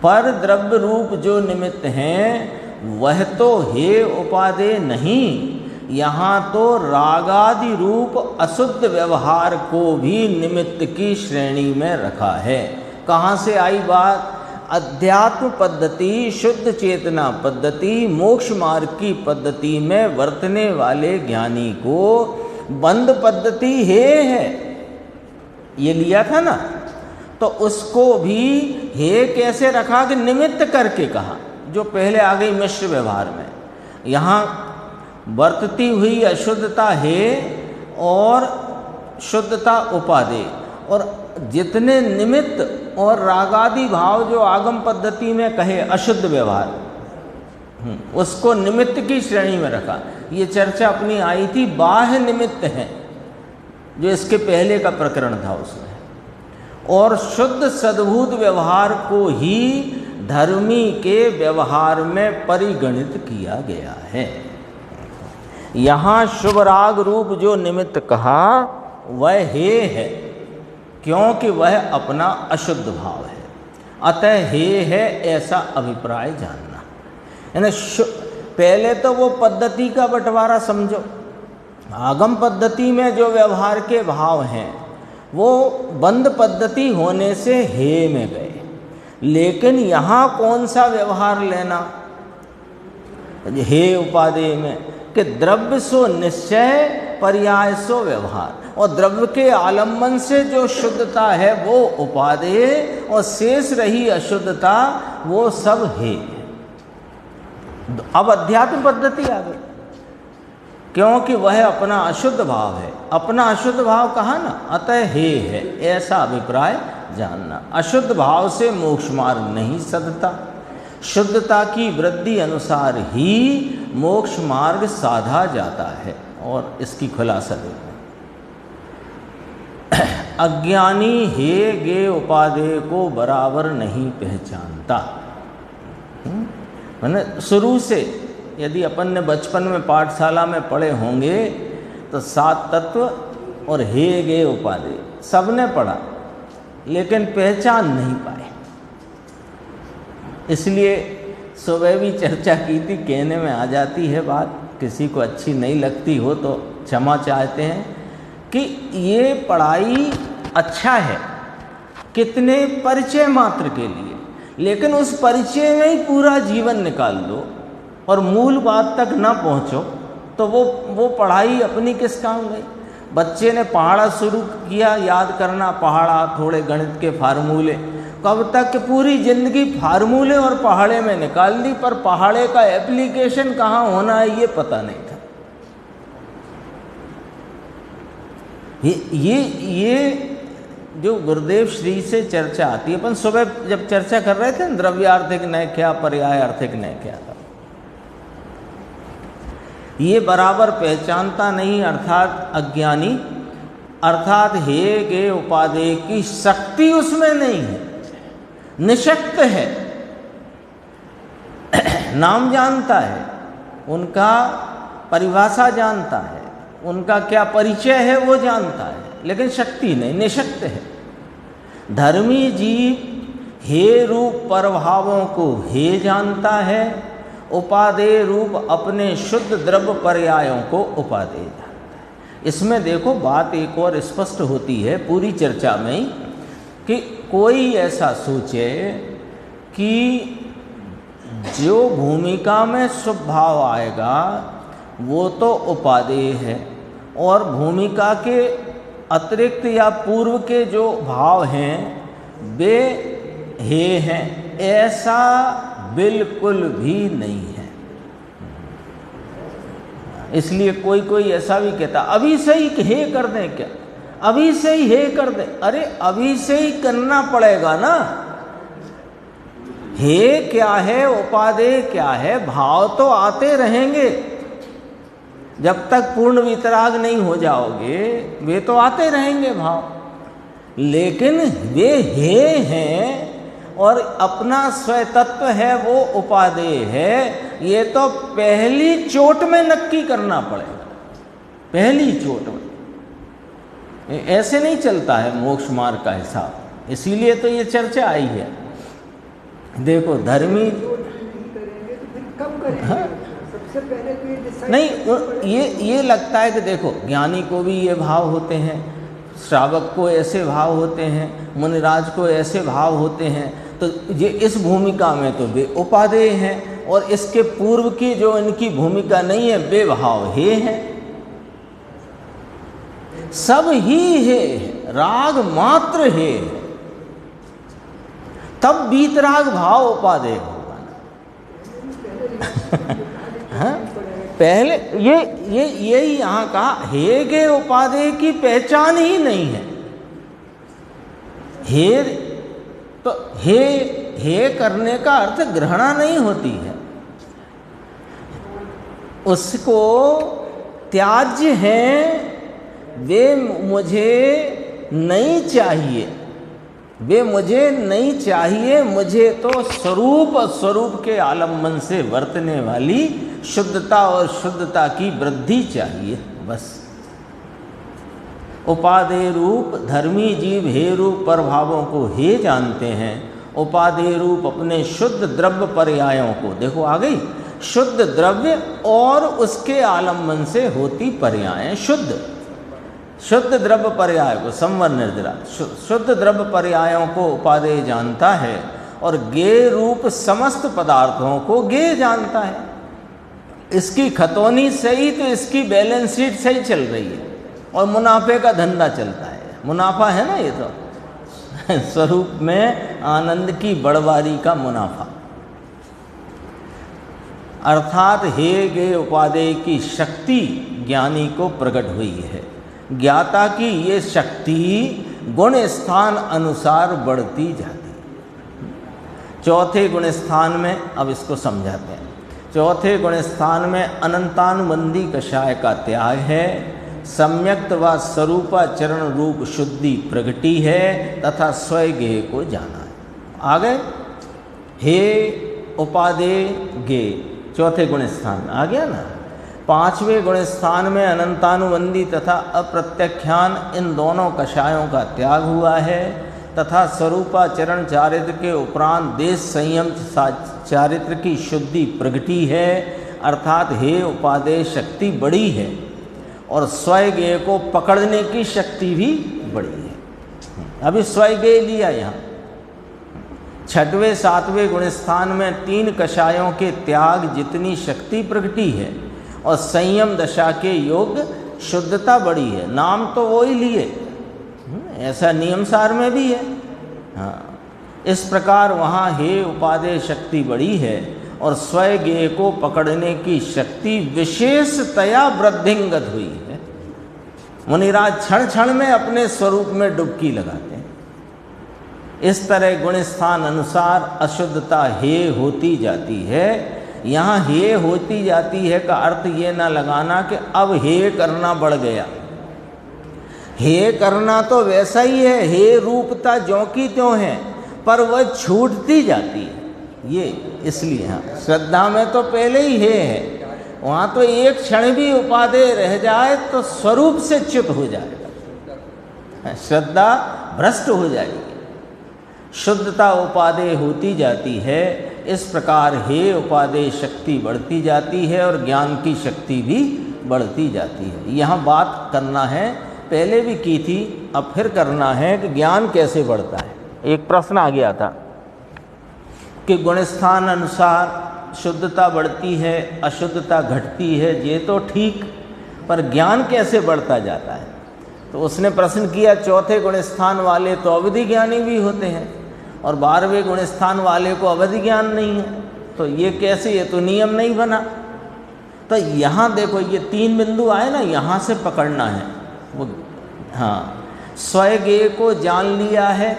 पर द्रव्य रूप जो निमित्त हैं वह तो हे उपादेय नहीं, यहाँ तो रागादि रूप अशुद्ध व्यवहार को भी निमित्त की श्रेणी में रखा है। कहाँ से आई बात? अध्यात्म पद्धति, शुद्ध चेतना पद्धति, मोक्ष मार्ग की पद्धति में वर्तने वाले ज्ञानी को बंद पद्धति है, ये लिया था ना। तो उसको भी हे कैसे रखा कि निमित्त करके कहा। जो पहले आ गई मिश्र व्यवहार में। यहाँ बरतती हुई अशुद्धता है और शुद्धता उपादेय, और जितने निमित्त और रागादि भाव जो आगम पद्धति में कहे अशुद्ध व्यवहार, उसको निमित्त की श्रेणी में रखा। ये चर्चा अपनी आई थी बाह्य निमित्त है जो इसके पहले का प्रकरण था उसमें, और शुद्ध सद्भूत व्यवहार को ही धर्मी के व्यवहार में परिगणित किया गया है। यहाँ शुभ राग रूप जो निमित्त कहा वह हे है, क्योंकि वह अपना अशुद्ध भाव है, अतः हे है ऐसा अभिप्राय जानना। यानी पहले तो वो पद्धति का बंटवारा समझो। आगम पद्धति में जो व्यवहार के भाव हैं वो बंद पद्धति होने से हे में गए, लेकिन यहाँ कौन सा व्यवहार लेना हे उपादेय में, कि द्रव्य सो निश्चय पर्याय सो व्यवहार, और द्रव्य के आलम्बन से जो शुद्धता है वो उपादेय, और शेष रही अशुद्धता वो सब हे। अब अध्यात्म पद्धति आ गई, क्योंकि वह अपना अशुद्ध भाव है। अपना अशुद्ध भाव कहा ना, अतः हे है ऐसा अभिप्राय जानना। अशुद्ध भाव से मोक्ष मार्ग नहीं सदता, शुद्धता की वृद्धि अनुसार ही मोक्ष मार्ग साधा जाता है। और इसकी खुलासा देखो, अज्ञानी हे गे उपादेय को बराबर नहीं पहचानता। मैंने शुरू से, यदि अपन ने बचपन में पाठशाला में पढ़े होंगे तो 7 तत्व और हे गे उपादेय सबने पढ़ा, लेकिन पहचान नहीं पाए। इसलिए सुबह भी चर्चा की थी, कहने में आ जाती है बात, किसी को अच्छी नहीं लगती हो तो क्षमा चाहते हैं, कि ये पढ़ाई अच्छा है कितने परिचय मात्र के लिए, लेकिन उस परिचय में ही पूरा जीवन निकाल दो और मूल बात तक ना पहुँचो तो वो पढ़ाई अपनी किस काम गई। बच्चे ने पहाड़ा शुरू किया याद करना, पहाड़ा, थोड़े गणित के फार्मूले, कब तक पूरी जिंदगी फार्मूले और पहाड़े में निकाल दी, पर पहाड़े का एप्लीकेशन कहाँ होना है ये पता नहीं था। ये जो गुरुदेव श्री से चर्चा आती है, अपन सुबह जब चर्चा कर रहे थे द्रव्यार्थिक न्याय क्या, पर्याय आर्थिक न्याय क्या था, ये बराबर पहचानता नहीं, अर्थात अज्ञानी, अर्थात हे गे उपादेय की शक्ति उसमें नहीं है, निशक्त है। नाम जानता है, उनका परिभाषा जानता है, उनका क्या परिचय है वो जानता है, लेकिन शक्ति नहीं, निशक्त है। धर्मी जीव हे रूप प्रभावों को हे जानता है, उपादेय रूप अपने शुद्ध द्रव्य पर्यायों को उपादेय जानता है। इसमें देखो बात एक और स्पष्ट होती है पूरी चर्चा में, कि कोई ऐसा सोचे कि जो भूमिका में शुभ भाव आएगा वो तो उपादेय है, और भूमिका के अतिरिक्त या पूर्व के जो भाव हैं वे हे हैं, ऐसा बिल्कुल भी नहीं है। इसलिए कोई ऐसा भी कहता अभी से ही हे कर दें क्या, अभी से ही हे कर दें, अरे अभी से ही करना पड़ेगा ना। हे क्या है, उपादेय क्या है, भाव तो आते रहेंगे जब तक पूर्ण वितराग नहीं हो जाओगे, वे तो आते रहेंगे भाव, लेकिन वे हे हैं और अपना स्वतत्व है वो उपादेय है। ये तो पहली चोट में नक्की करना पड़ेगा, पहली चोट में। ऐसे नहीं चलता है मोक्ष मार्ग का हिसाब, इसीलिए तो ये चर्चा आई है। देखो धर्मी सबसे पहले तो नहीं, ये लगता है कि देखो ज्ञानी को भी ये भाव होते हैं, श्रावक को ऐसे भाव होते हैं, मुनिराज को ऐसे भाव होते हैं, तो ये इस भूमिका में तो वे उपादेय हैं, और इसके पूर्व की जो इनकी भूमिका नहीं है वे भाव हे हैं। सब ही है, राग मात्र है, तब बीतराग भाव उपादेय होगा ना। पहले यही यहाँ कहा, हे गे उपादेय की पहचान ही नहीं है। हे तो हे करने का अर्थ ग्रहणा नहीं होती है, उसको त्याज्य है, वे मुझे नहीं चाहिए, वे मुझे नहीं चाहिए, मुझे तो स्वरूप के आलम्बन से वर्तने वाली शुद्धता और शुद्धता की वृद्धि चाहिए, बस। उपादेय रूप धर्मी जीव हे रूप पर भावों को हे जानते हैं। उपादेय रूप अपने शुद्ध द्रव्य पर्यायों को, देखो आ गई, शुद्ध द्रव्य और उसके आलम्बन से होती पर्यायें, शुद्ध द्रव्य पर्याय को संवर निर्जरा, शुद्ध द्रव्य पर्यायों को उपादेय जानता है और गे रूप समस्त पदार्थों को गे जानता है। इसकी खतौनी सही तो इसकी बैलेंस शीट सही चल रही है और मुनाफे का धंधा चलता है, मुनाफा है ना ये तो स्वरूप में आनंद की बढ़वारी का मुनाफा। अर्थात हे गे उपादेय की शक्ति ज्ञानी को प्रकट हुई है। ज्ञाता की ये शक्ति गुण स्थान अनुसार बढ़ती जाती है। चौथे गुण स्थान में अब इसको समझाते हैं। चौथे गुण स्थान में अनंतानुबंधी कषाय का त्याग है, सम्यक्त व स्वरूपाचरण रूप शुद्धि प्रगति है तथा स्वयं को जाना है। आ गए, हे उपादेय गे चौथे गुण स्थान आ गया ना। पांचवें गुण स्थान में अनंतानुबंधी तथा अप्रत्याख्यान इन दोनों कषायों का त्याग हुआ है तथा स्वरूपाचरण चारित्र के उपरांत देश संयम चारित्र की शुद्धि प्रगति है। अर्थात हे उपादेय शक्ति बड़ी है और स्वयं को पकड़ने की शक्ति भी बड़ी है। अभी स्वयं लिया यहाँ। छठवें सातवें गुण स्थान में तीन कषायों के त्याग जितनी शक्ति प्रगटी है और संयम दशा के योग शुद्धता बड़ी है। नाम तो वो ही लिए, ऐसा नियम सार में भी है। हाँ, इस प्रकार वहाँ हे उपादेय शक्ति बड़ी है और स्वयं को पकड़ने की शक्ति विशेषतया वृद्धिंगत हुई है। मुनिराज क्षण क्षण में अपने स्वरूप में डुबकी लगाते हैं। इस तरह गुण स्थान अनुसार अशुद्धता हे होती जाती है। यहाँ हे होती जाती है का अर्थ ये ना लगाना कि अब हे करना बढ़ गया। हे करना तो वैसा ही है, हे रूपता ज्यों की त्यों है, पर वह छूटती जाती है। ये इसलिए हाँ, श्रद्धा में तो पहले ही हे है, वहाँ तो एक क्षण भी उपादेय रह जाए तो स्वरूप से च्युत हो जाएगा, श्रद्धा भ्रष्ट हो जाएगी। शुद्धता उपादेय होती जाती है। इस प्रकार हे उपादेय शक्ति बढ़ती जाती है और ज्ञान की शक्ति भी बढ़ती जाती है। यहाँ बात करना है, पहले भी की थी, अब फिर करना है कि ज्ञान कैसे बढ़ता है। एक प्रश्न आ गया था कि गुणस्थान अनुसार शुद्धता बढ़ती है, अशुद्धता घटती है, ये तो ठीक, पर ज्ञान कैसे बढ़ता जाता है? तो उसने प्रश्न किया, चौथे गुणस्थान वाले तो अवधि ज्ञानी भी होते हैं और 12वें गुणस्थान वाले को अवधि ज्ञान नहीं है, तो ये कैसे, ये तो नियम नहीं बना। तो यहाँ देखो ये 3 बिंदु आए ना, यहाँ से पकड़ना है वो। हाँ, स्वयं को जान लिया है,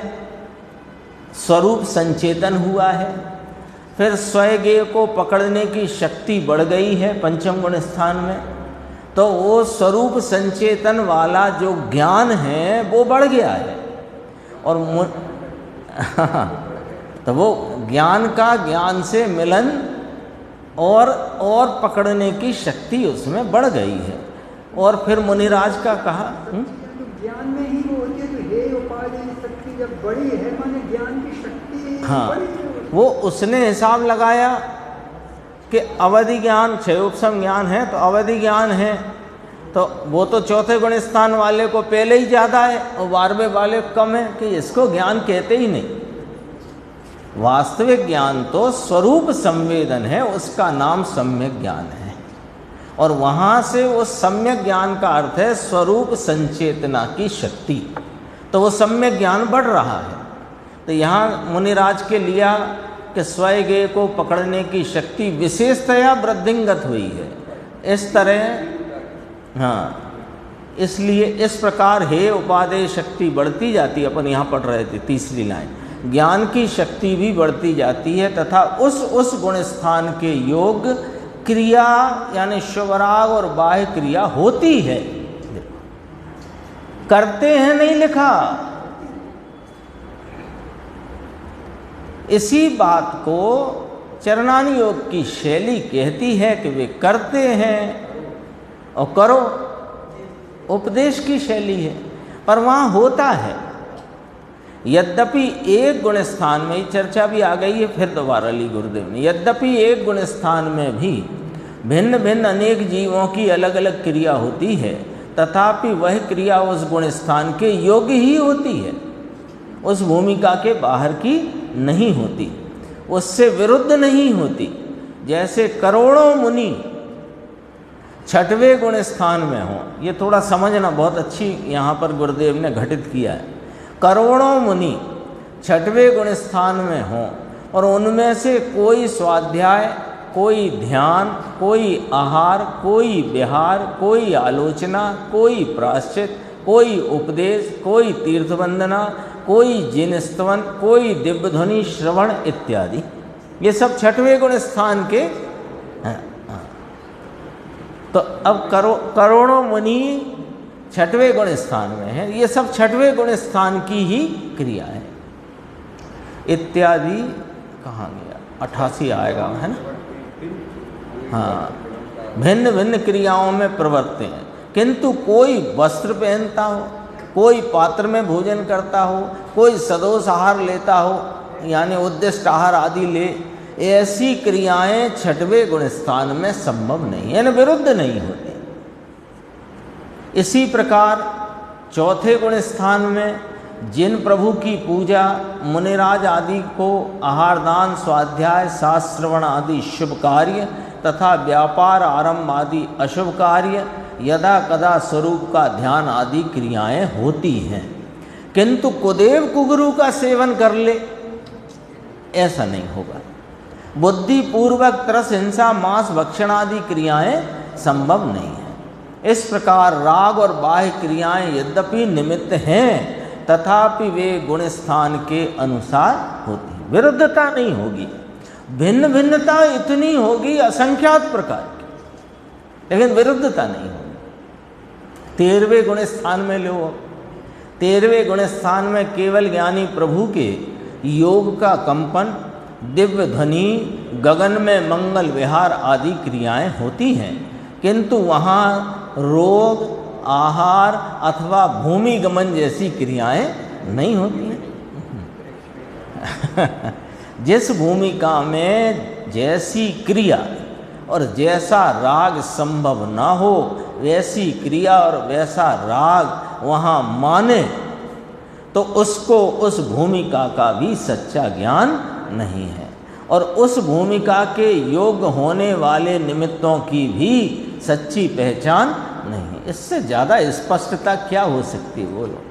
स्वरूप संचेतन हुआ है, फिर स्वयं को पकड़ने की शक्ति बढ़ गई है 5वें गुण स्थान में, तो वो स्वरूप संचेतन वाला जो ज्ञान है वो बढ़ गया है। और तो वो ज्ञान का ज्ञान से मिलन और पकड़ने की शक्ति उसमें बढ़ गई है। और फिर मुनिराज का कहा ज्ञान में ही वो होती है, तो हे उपादेय शक्ति जब बड़ी है माने ज्ञान की शक्ति हाँ, बड़ी है। वो उसने हिसाब लगाया कि अवधि ज्ञान क्षयोपशम ज्ञान है तो अवधि ज्ञान है, तो वो तो चौथे गुण स्थान वाले को पहले ही ज़्यादा है और 12वें वाले को कम है, कि इसको ज्ञान कहते ही नहीं। वास्तविक ज्ञान तो स्वरूप संवेदन है, उसका नाम सम्यक ज्ञान है। और वहाँ से वो सम्यक ज्ञान का अर्थ है स्वरूप संचेतना की शक्ति, तो वो सम्यक ज्ञान बढ़ रहा है। तो यहाँ मुनिराज के लिया कि स्वयं को पकड़ने की शक्ति विशेषतया वृद्धिंगत हुई है। इस तरह, हाँ, इसलिए इस प्रकार हे उपादेय शक्ति बढ़ती जाती है। अपन यहाँ पढ़ रहे थे तीसरी लाइन, ज्ञान की शक्ति भी बढ़ती जाती है तथा उस गुण स्थान के योग क्रिया यानी शुभराग और बाह्य क्रिया होती है। करते हैं नहीं लिखा। इसी बात को चरणानी योग की शैली कहती है कि वे करते हैं और करो, उपदेश की शैली है, पर वहाँ होता है। यद्यपि एक गुण स्थान में, चर्चा भी आ गई है फिर दोबारा ली गुरुदेव ने, यद्यपि एक गुण स्थान में भी भिन्न भिन्न अनेक जीवों की अलग अलग क्रिया होती है, तथापि वह क्रिया उस गुण स्थान के योग्य ही होती है, उस भूमिका के बाहर की नहीं होती, उससे विरुद्ध नहीं होती। जैसे करोड़ों मुनि छठवें गुण स्थान में हो, ये थोड़ा समझना बहुत अच्छी यहाँ पर गुरुदेव ने घटित किया है। करोड़ों मुनि छठवें गुण स्थान में हों और उनमें से कोई स्वाध्याय, कोई ध्यान, कोई आहार, कोई विहार, कोई आलोचना, कोई प्रायश्चित, कोई उपदेश, कोई तीर्थ वंदना, कोई जिन स्तवन, कोई दिव्य ध्वनि श्रवण इत्यादि, ये सब छठवें गुण स्थान के हैं। तो अब करोड़ों मुनि छठवें गुण स्थान में है, ये सब छठवें गुण स्थान की ही क्रिया है इत्यादि। कहाँ गया, 88 आएगा, है ना। हाँ, भिन्न भिन्न क्रियाओं में प्रवर्तते हैं, किंतु कोई वस्त्र पहनता हो, कोई पात्र में भोजन करता हो, कोई सदोष आहार लेता हो यानी उद्दिष्ट आहार आदि ले, ऐसी क्रियाएं छठवें गुण स्थान में संभव नहीं है, विरुद्ध नहीं होती। इसी प्रकार चौथे गुण स्थान में जिन प्रभु की पूजा, मुनिराज आदि को आहार दान, स्वाध्याय, शास्त्र श्रवण आदि शुभ कार्य तथा व्यापार आरंभ आदि अशुभ कार्य, यदा कदा स्वरूप का ध्यान आदि क्रियाएं होती हैं, किंतु कुदेव कुगुरु का सेवन कर ले ऐसा नहीं होगा। बुद्धि पूर्वक त्रस, हिंसा, मांस भक्षण आदि क्रियाएं संभव नहीं है। इस प्रकार राग और बाह्य क्रियाएं यद्यपि निमित्त हैं, तथापि वे गुण स्थान के अनुसार होती हैं, विरुद्धता नहीं होगी। भिन्न भिन्नता इतनी होगी असंख्यात प्रकार की, लेकिन विरुद्धता नहीं होगी। 13वें गुण स्थान में लो, 13वें गुण स्थान में केवल ज्ञानी प्रभु के योग का कंपन, दिव्य ध्वनि, गगन में मंगल विहार आदि क्रियाएं होती हैं, किंतु वहाँ रोग, आहार अथवा भूमि गमन जैसी क्रियाएं नहीं होती हैं। जिस भूमिका में जैसी क्रिया और जैसा राग संभव ना हो, वैसी क्रिया और वैसा राग वहाँ माने, तो उसको उस भूमिका का भी सच्चा ज्ञान नहीं है, और उस भूमिका के योग्य होने वाले निमित्तों की भी सच्ची पहचान नहीं। इससे ज़्यादा स्पष्टता क्या हो सकती है, बोलो।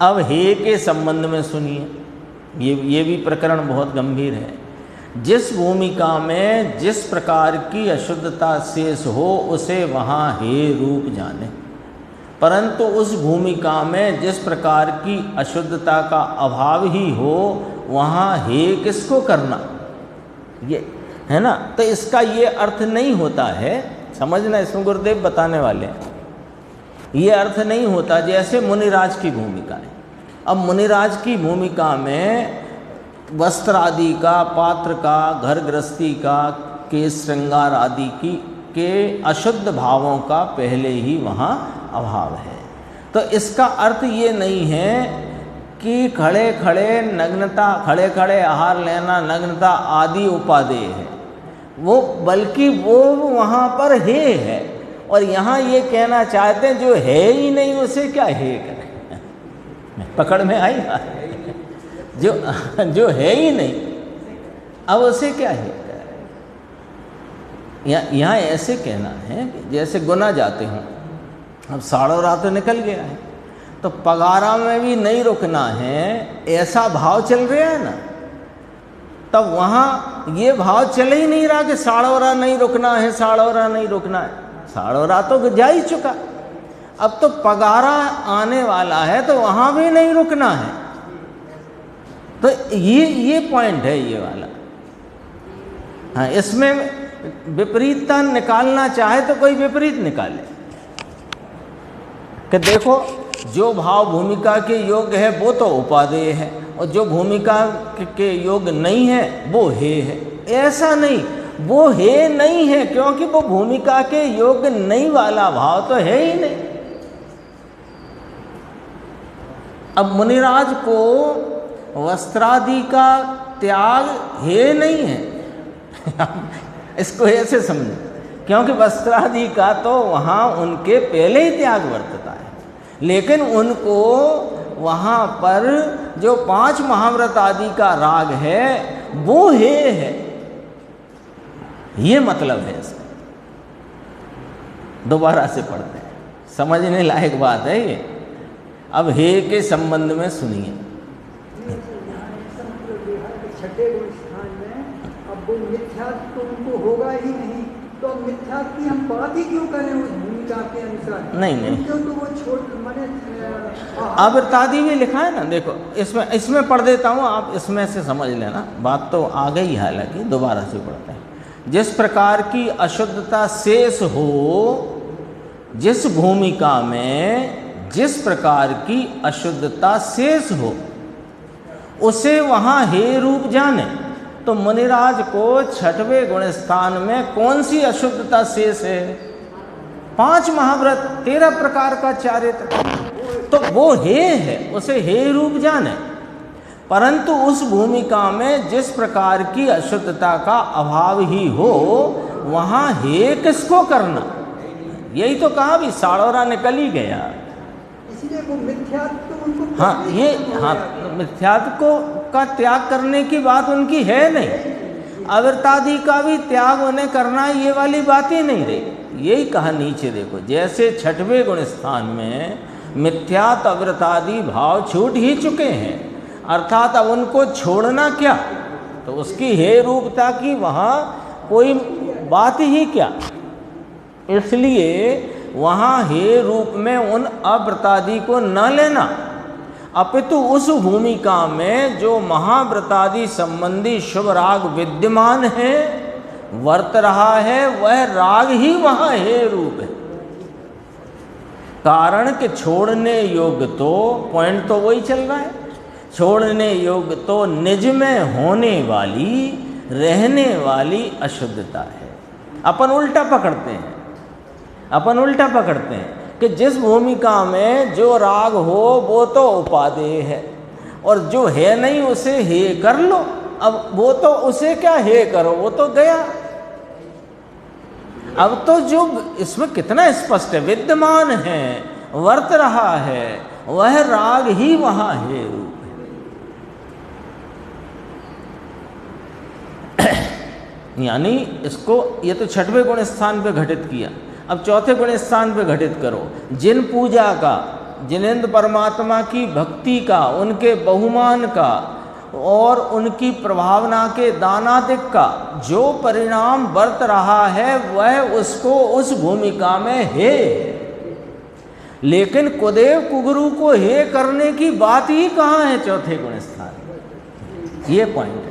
अब हे के संबंध में सुनिए, ये भी प्रकरण बहुत गंभीर है। जिस भूमिका में जिस प्रकार की अशुद्धता शेष हो, उसे वहाँ हे रूप जाने, परंतु उस भूमिका में जिस प्रकार की अशुद्धता का अभाव ही हो, वहाँ हे किसको करना, ये है ना। तो इसका ये अर्थ नहीं होता है, समझना, इसमें गुरुदेव बताने वाले हैं। ये अर्थ नहीं होता जैसे मुनिराज की भूमिका है। अब मुनिराज की भूमिका में वस्त्र आदि का, पात्र का, घर गृहस्थी का, केश श्रृंगार आदि के अशुद्ध भावों का पहले ही वहाँ अभाव है। तो इसका अर्थ ये नहीं है कि खड़े खड़े नग्नता, खड़े खड़े आहार लेना नग्नता आदि उपादेय है, वो बल्कि वो वहाँ पर हे है। और यहाँ ये कहना चाहते हैं जो है ही नहीं उसे क्या हे करें। पकड़ में आई ना, जो है ही नहीं अब उसे क्या है। यहाँ ऐसे कहना है कि जैसे गुना जाते हों, अब 12:30 तो निकल गया है, तो पगारा में भी नहीं रुकना है, ऐसा भाव चल रहा है ना। तब वहाँ ये भाव चले ही नहीं रहा कि साड़ोरा नहीं रुकना है, साड़ोरा नहीं रुकना है। साड़ोरा तो जा ही चुका, अब तो पगारा आने वाला है, तो वहाँ भी नहीं रुकना है। तो ये पॉइंट है ये वाला। हाँ, इसमें विपरीतता निकालना चाहे तो कोई विपरीत निकाले कि देखो जो भाव भूमिका के योग्य है वो तो उपादेय है, और जो भूमिका के योग्य नहीं है वो हे है। ऐसा नहीं, वो हे नहीं है क्योंकि वो भूमिका के योग्य नहीं वाला भाव तो है ही नहीं। अब मुनिराज को वस्त्रादि का त्याग हे नहीं है इसको ऐसे समझो, क्योंकि वस्त्रादि का तो वहाँ उनके पहले ही त्याग वर्तता है, लेकिन उनको वहाँ पर जो 5 महाव्रत आदि का राग है वो हे है, ये मतलब है इसका। दोबारा से पढ़ते हैं, समझने लायक बात है ये। अब हे के संबंध में सुनिए। छठे स्थान में अब वो मिथ्यात्व तो उनको होगा ही नहीं, तो मिथ्यात्व की हम बात ही क्यों करें उस भूमिका के अनुसार? नहीं क्यों तो वो छोड़ मैंने आवृतादि भी लिखा है ना, देखो इसमें पढ़ देता हूँ, आप इसमें से समझ लेना। बात तो आ गई, हालांकि दोबारा से पढ़ते हैं। जिस प्रकार की अशुद्धता शेष हो, जिस भूमिका में जिस प्रकार की अशुद्धता शेष हो उसे वहाँ हे रूप जाने। तो मुनिराज को 6वें गुण स्थान में कौन सी अशुद्धता शेष है? 5 महाव्रत, 13 प्रकार का चारित्र, तो वो हे है, उसे हे रूप जाने। परंतु उस भूमिका में जिस प्रकार की अशुद्धता का अभाव ही हो वहाँ हे किसको करना? यही तो कहा भी साड़ोरा निकल ही गया। इसलिए वो मिथ्यात्व उनको हाँ, ये हाँ, मिथ्यात्व का त्याग करने की बात उनकी है नहीं। आवृतादि का भी त्याग उन्हें करना, ये वाली बात ही नहीं रही। यही कहा नीचे देखो, जैसे 6वें गुण स्थान में मिथ्यात्व आवृतादि भाव छूट ही चुके हैं, अर्थात अब उनको छोड़ना क्या, तो उसकी हे रूपता की वहाँ कोई बात ही क्या। इसलिए वहाँ हे रूप में उन अव्रतादि को न लेना, अपितु उस भूमिका में जो महाव्रतादि संबंधी शुभ राग विद्यमान है, वर्त रहा है, वह राग ही वहाँ हे रूप है। कारण कि छोड़ने योग्य तो, पॉइंट तो वही चल रहा है, छोड़ने योग्य तो निज में होने वाली, रहने वाली अशुद्धता है। अपन उल्टा पकड़ते हैं, अपन उल्टा पकड़ते हैं कि जिस भूमिका में जो राग हो वो तो उपादेय है, और जो है नहीं उसे हे कर लो। अब वो तो उसे क्या हे करो, वो तो गया। अब तो जो इसमें कितना स्पष्ट है, विद्यमान है, वर्त रहा है, वह राग ही वहाँ हे रूप है। यानी इसको, ये तो 6वें गुण स्थान पे घटित किया, अब 4थे गुण स्थान पे घटित करो। जिन पूजा का, जिनेंद्र परमात्मा की भक्ति का, उनके बहुमान का और उनकी प्रभावना के दानादिक का जो परिणाम बरत रहा है वह उसको उस भूमिका में हे। लेकिन कुदेव कुगुरु को हे करने की बात ही कहाँ है 4थे गुण स्थान? ये पॉइंट है।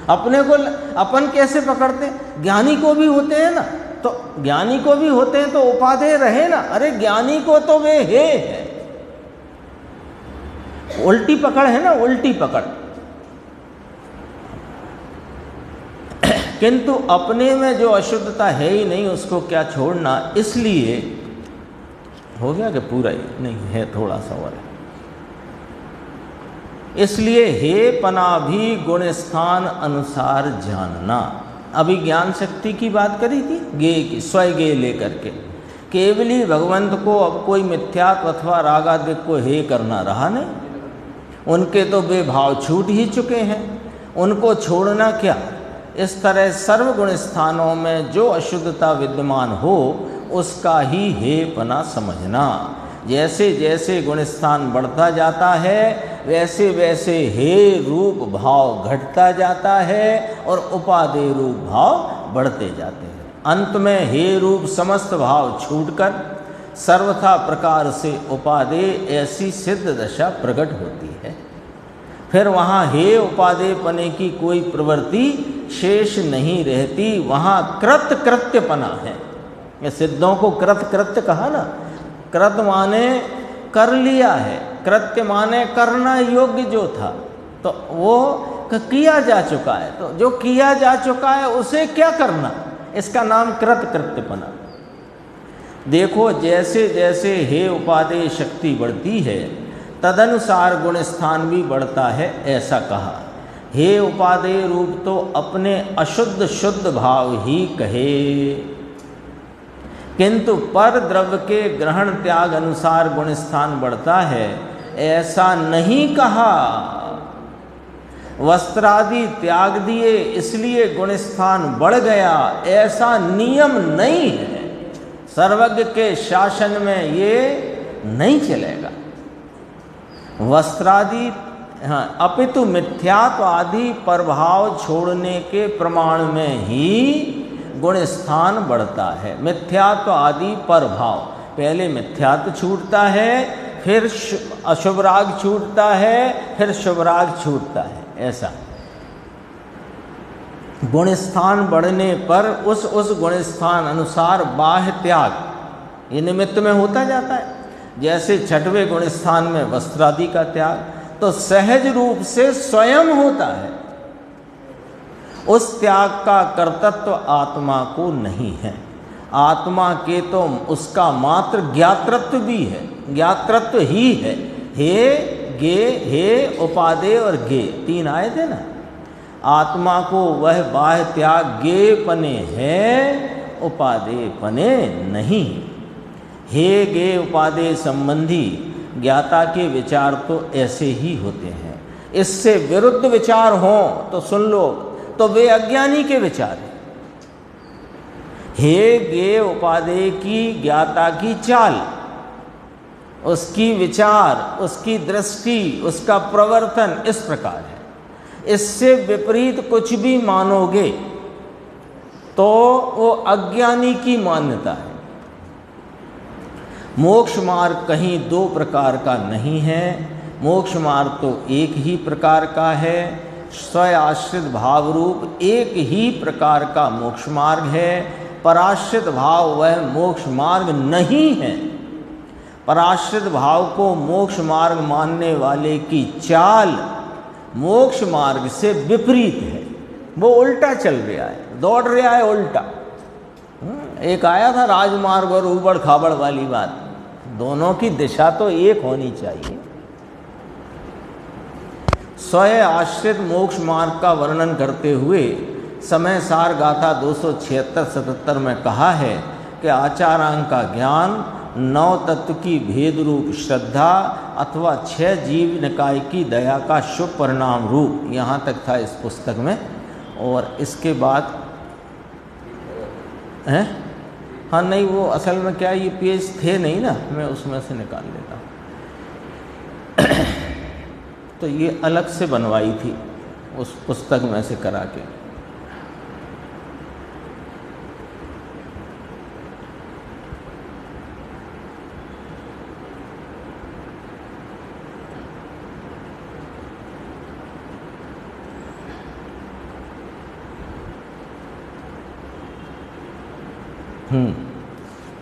अपने को अपन कैसे पकड़ते? ज्ञानी को भी होते हैं ना, तो ज्ञानी को भी होते हैं तो उपादेय रहे ना। अरे ज्ञानी को तो वे हे है, उल्टी पकड़ है ना, उल्टी पकड़। किंतु अपने में जो अशुद्धता है ही नहीं उसको क्या छोड़ना। इसलिए हो गया कि पूरा ही नहीं है, थोड़ा सा और है। इसलिए हे पना भी गुण स्थान अनुसार जानना। अभी ज्ञान शक्ति की बात करी थी, गे की, स्वय गे लेकर के। केवली भगवंत को अब कोई मिथ्यात्व अथवा रागादिक को हे करना रहा नहीं, उनके तो वे भाव छूट ही चुके हैं, उनको छोड़ना क्या। इस तरह सर्वगुण स्थानों में जो अशुद्धता विद्यमान हो उसका ही हे पना समझना। जैसे जैसे गुणस्थान बढ़ता जाता है वैसे वैसे हे रूप भाव घटता जाता है और उपादेय रूप भाव बढ़ते जाते हैं। अंत में हे रूप समस्त भाव छूटकर सर्वथा प्रकार से उपादेय ऐसी सिद्ध दशा प्रकट होती है। फिर वहाँ हे उपादेय पने की कोई प्रवृत्ति शेष नहीं रहती, वहाँ कृत कृत्यपना है। ये सिद्धों को कृत कृत्य कहा ना, कृत माने कर लिया है, कृत्य माने करना योग्य जो था, तो वो किया जा चुका है, तो जो किया जा चुका है उसे क्या करना, इसका नाम कृत कृत्यपना। देखो जैसे जैसे हे उपादेय शक्ति बढ़ती है तदनुसार गुण स्थान भी बढ़ता है, ऐसा कहा। हे उपादेय रूप तो अपने अशुद्ध शुद्ध भाव ही कहे, किंतु पर द्रव्य के ग्रहण त्याग अनुसार गुण स्थान बढ़ता है, ऐसा नहीं कहा। वस्त्रादि त्याग दिए इसलिए गुण स्थान बढ़ गया, ऐसा नियम नहीं है। सर्वज्ञ के शासन में ये नहीं चलेगा। वस्त्रादि अपितु मिथ्यात्व आदि प्रभाव छोड़ने के प्रमाण में ही गुण स्थान बढ़ता है। मिथ्यात्व आदि प्रभाव, पहले मिथ्यात्व छूटता है, फिर अशुभ राग छूटता है, फिर शुभ राग छूटता है, ऐसा। गुण स्थान बढ़ने पर उस गुण स्थान अनुसार बाह्य त्याग ये निमित्त में होता जाता है। जैसे छठवें गुण स्थान में वस्त्रादि का त्याग तो सहज रूप से स्वयं होता है, उस त्याग का कर्तृत्व आत्मा को नहीं है। आत्मा के तो उसका मात्र ज्ञातृत्व भी है, ज्ञातृत्व ही है। हे गे, हे उपादेय और गे तीन आए थे ना। आत्मा को वह बाह्य त्याग गे पने है, उपादेय पने नहीं। हे गे उपादेय संबंधी ज्ञाता के विचार तो ऐसे ही होते हैं। इससे विरुद्ध विचार हो तो सुन लो, तो वे अज्ञानी के विचार हैं। हे गे उपादेय की ज्ञाता की चाल, उसकी विचार, उसकी दृष्टि, उसका प्रवर्तन इस प्रकार है। इससे विपरीत कुछ भी मानोगे तो वो अज्ञानी की मान्यता है। मोक्ष मार्ग कहीं दो प्रकार का नहीं है, मोक्ष मार्ग तो एक ही प्रकार का है। स्वआश्रित भाव रूप एक ही प्रकार का मोक्ष मार्ग है। पराश्रित भाव वह मोक्ष मार्ग नहीं है। पराश्रित भाव को मोक्ष मार्ग मानने वाले की चाल मोक्ष मार्ग से विपरीत है, वो उल्टा चल रहा है, दौड़ रहा है उल्टा। एक आया था राजमार्ग और ऊबड़ खाबड़ वाली बात, दोनों की दिशा तो एक होनी चाहिए। स्वयं आश्रित मोक्ष मार्ग का वर्णन करते हुए समय सार गाथा 276-77 में कहा है कि आचारांग का ज्ञान, नौ तत्व की भेद रूप श्रद्धा अथवा 6 जीव निकाय की दया का शुभ परिणाम रूप, यहाँ तक था इस पुस्तक में। और इसके बाद है, हाँ नहीं वो असल में क्या ये पेज थे नहीं ना, मैं उसमें से निकाल लेता हूँ। तो ये अलग से बनवाई थी उस पुस्तक में से करा के।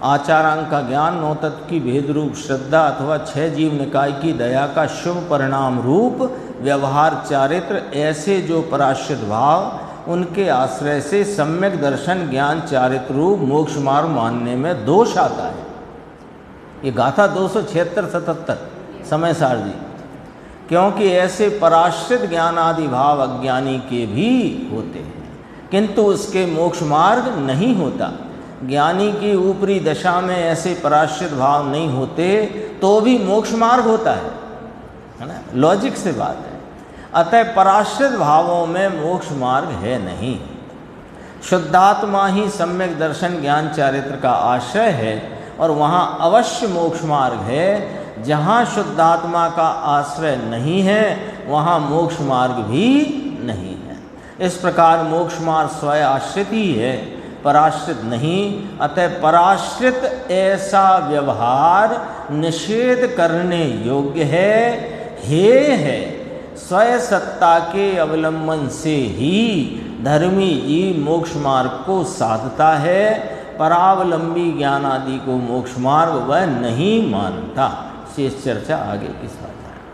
आचारांग का ज्ञान, नौ तत्व की भेद रूप श्रद्धा अथवा 6 जीव निकाय की दया का शुभ परिणाम रूप व्यवहार चारित्र, ऐसे जो पराश्रित भाव उनके आश्रय से सम्यक दर्शन ज्ञान चारित्र रूप मोक्ष मार्ग मानने में दोष आता है। ये गाथा 276-77 समय सार जी। क्योंकि ऐसे पराश्रित ज्ञान आदि भाव अज्ञानी के भी होते हैं, किंतु उसके मोक्ष मार्ग नहीं होता। ज्ञानी की ऊपरी दशा में ऐसे पराश्रित भाव नहीं होते तो भी मोक्ष मार्ग होता है ना, लॉजिक से बात है। अतः पराश्रित भावों में मोक्ष मार्ग है नहीं। शुद्धात्मा ही सम्यक दर्शन ज्ञान चारित्र का आश्रय है और वहाँ अवश्य मोक्ष मार्ग है। जहाँ शुद्धात्मा का आश्रय नहीं है वहाँ मोक्ष मार्ग भी नहीं है। इस प्रकार मोक्ष मार्ग स्वयं आश्रित ही है, पराश्रित नहीं। अतः पराश्रित ऐसा व्यवहार निषेध करने योग्य है, हेय है। स्वयं सत्ता के अवलंबन से ही धर्मी जीव मोक्ष मार्ग को साधता है, परावलंबी ज्ञान आदि को मोक्ष मार्ग वह नहीं मानता। शेष चर्चा आगे की साथ।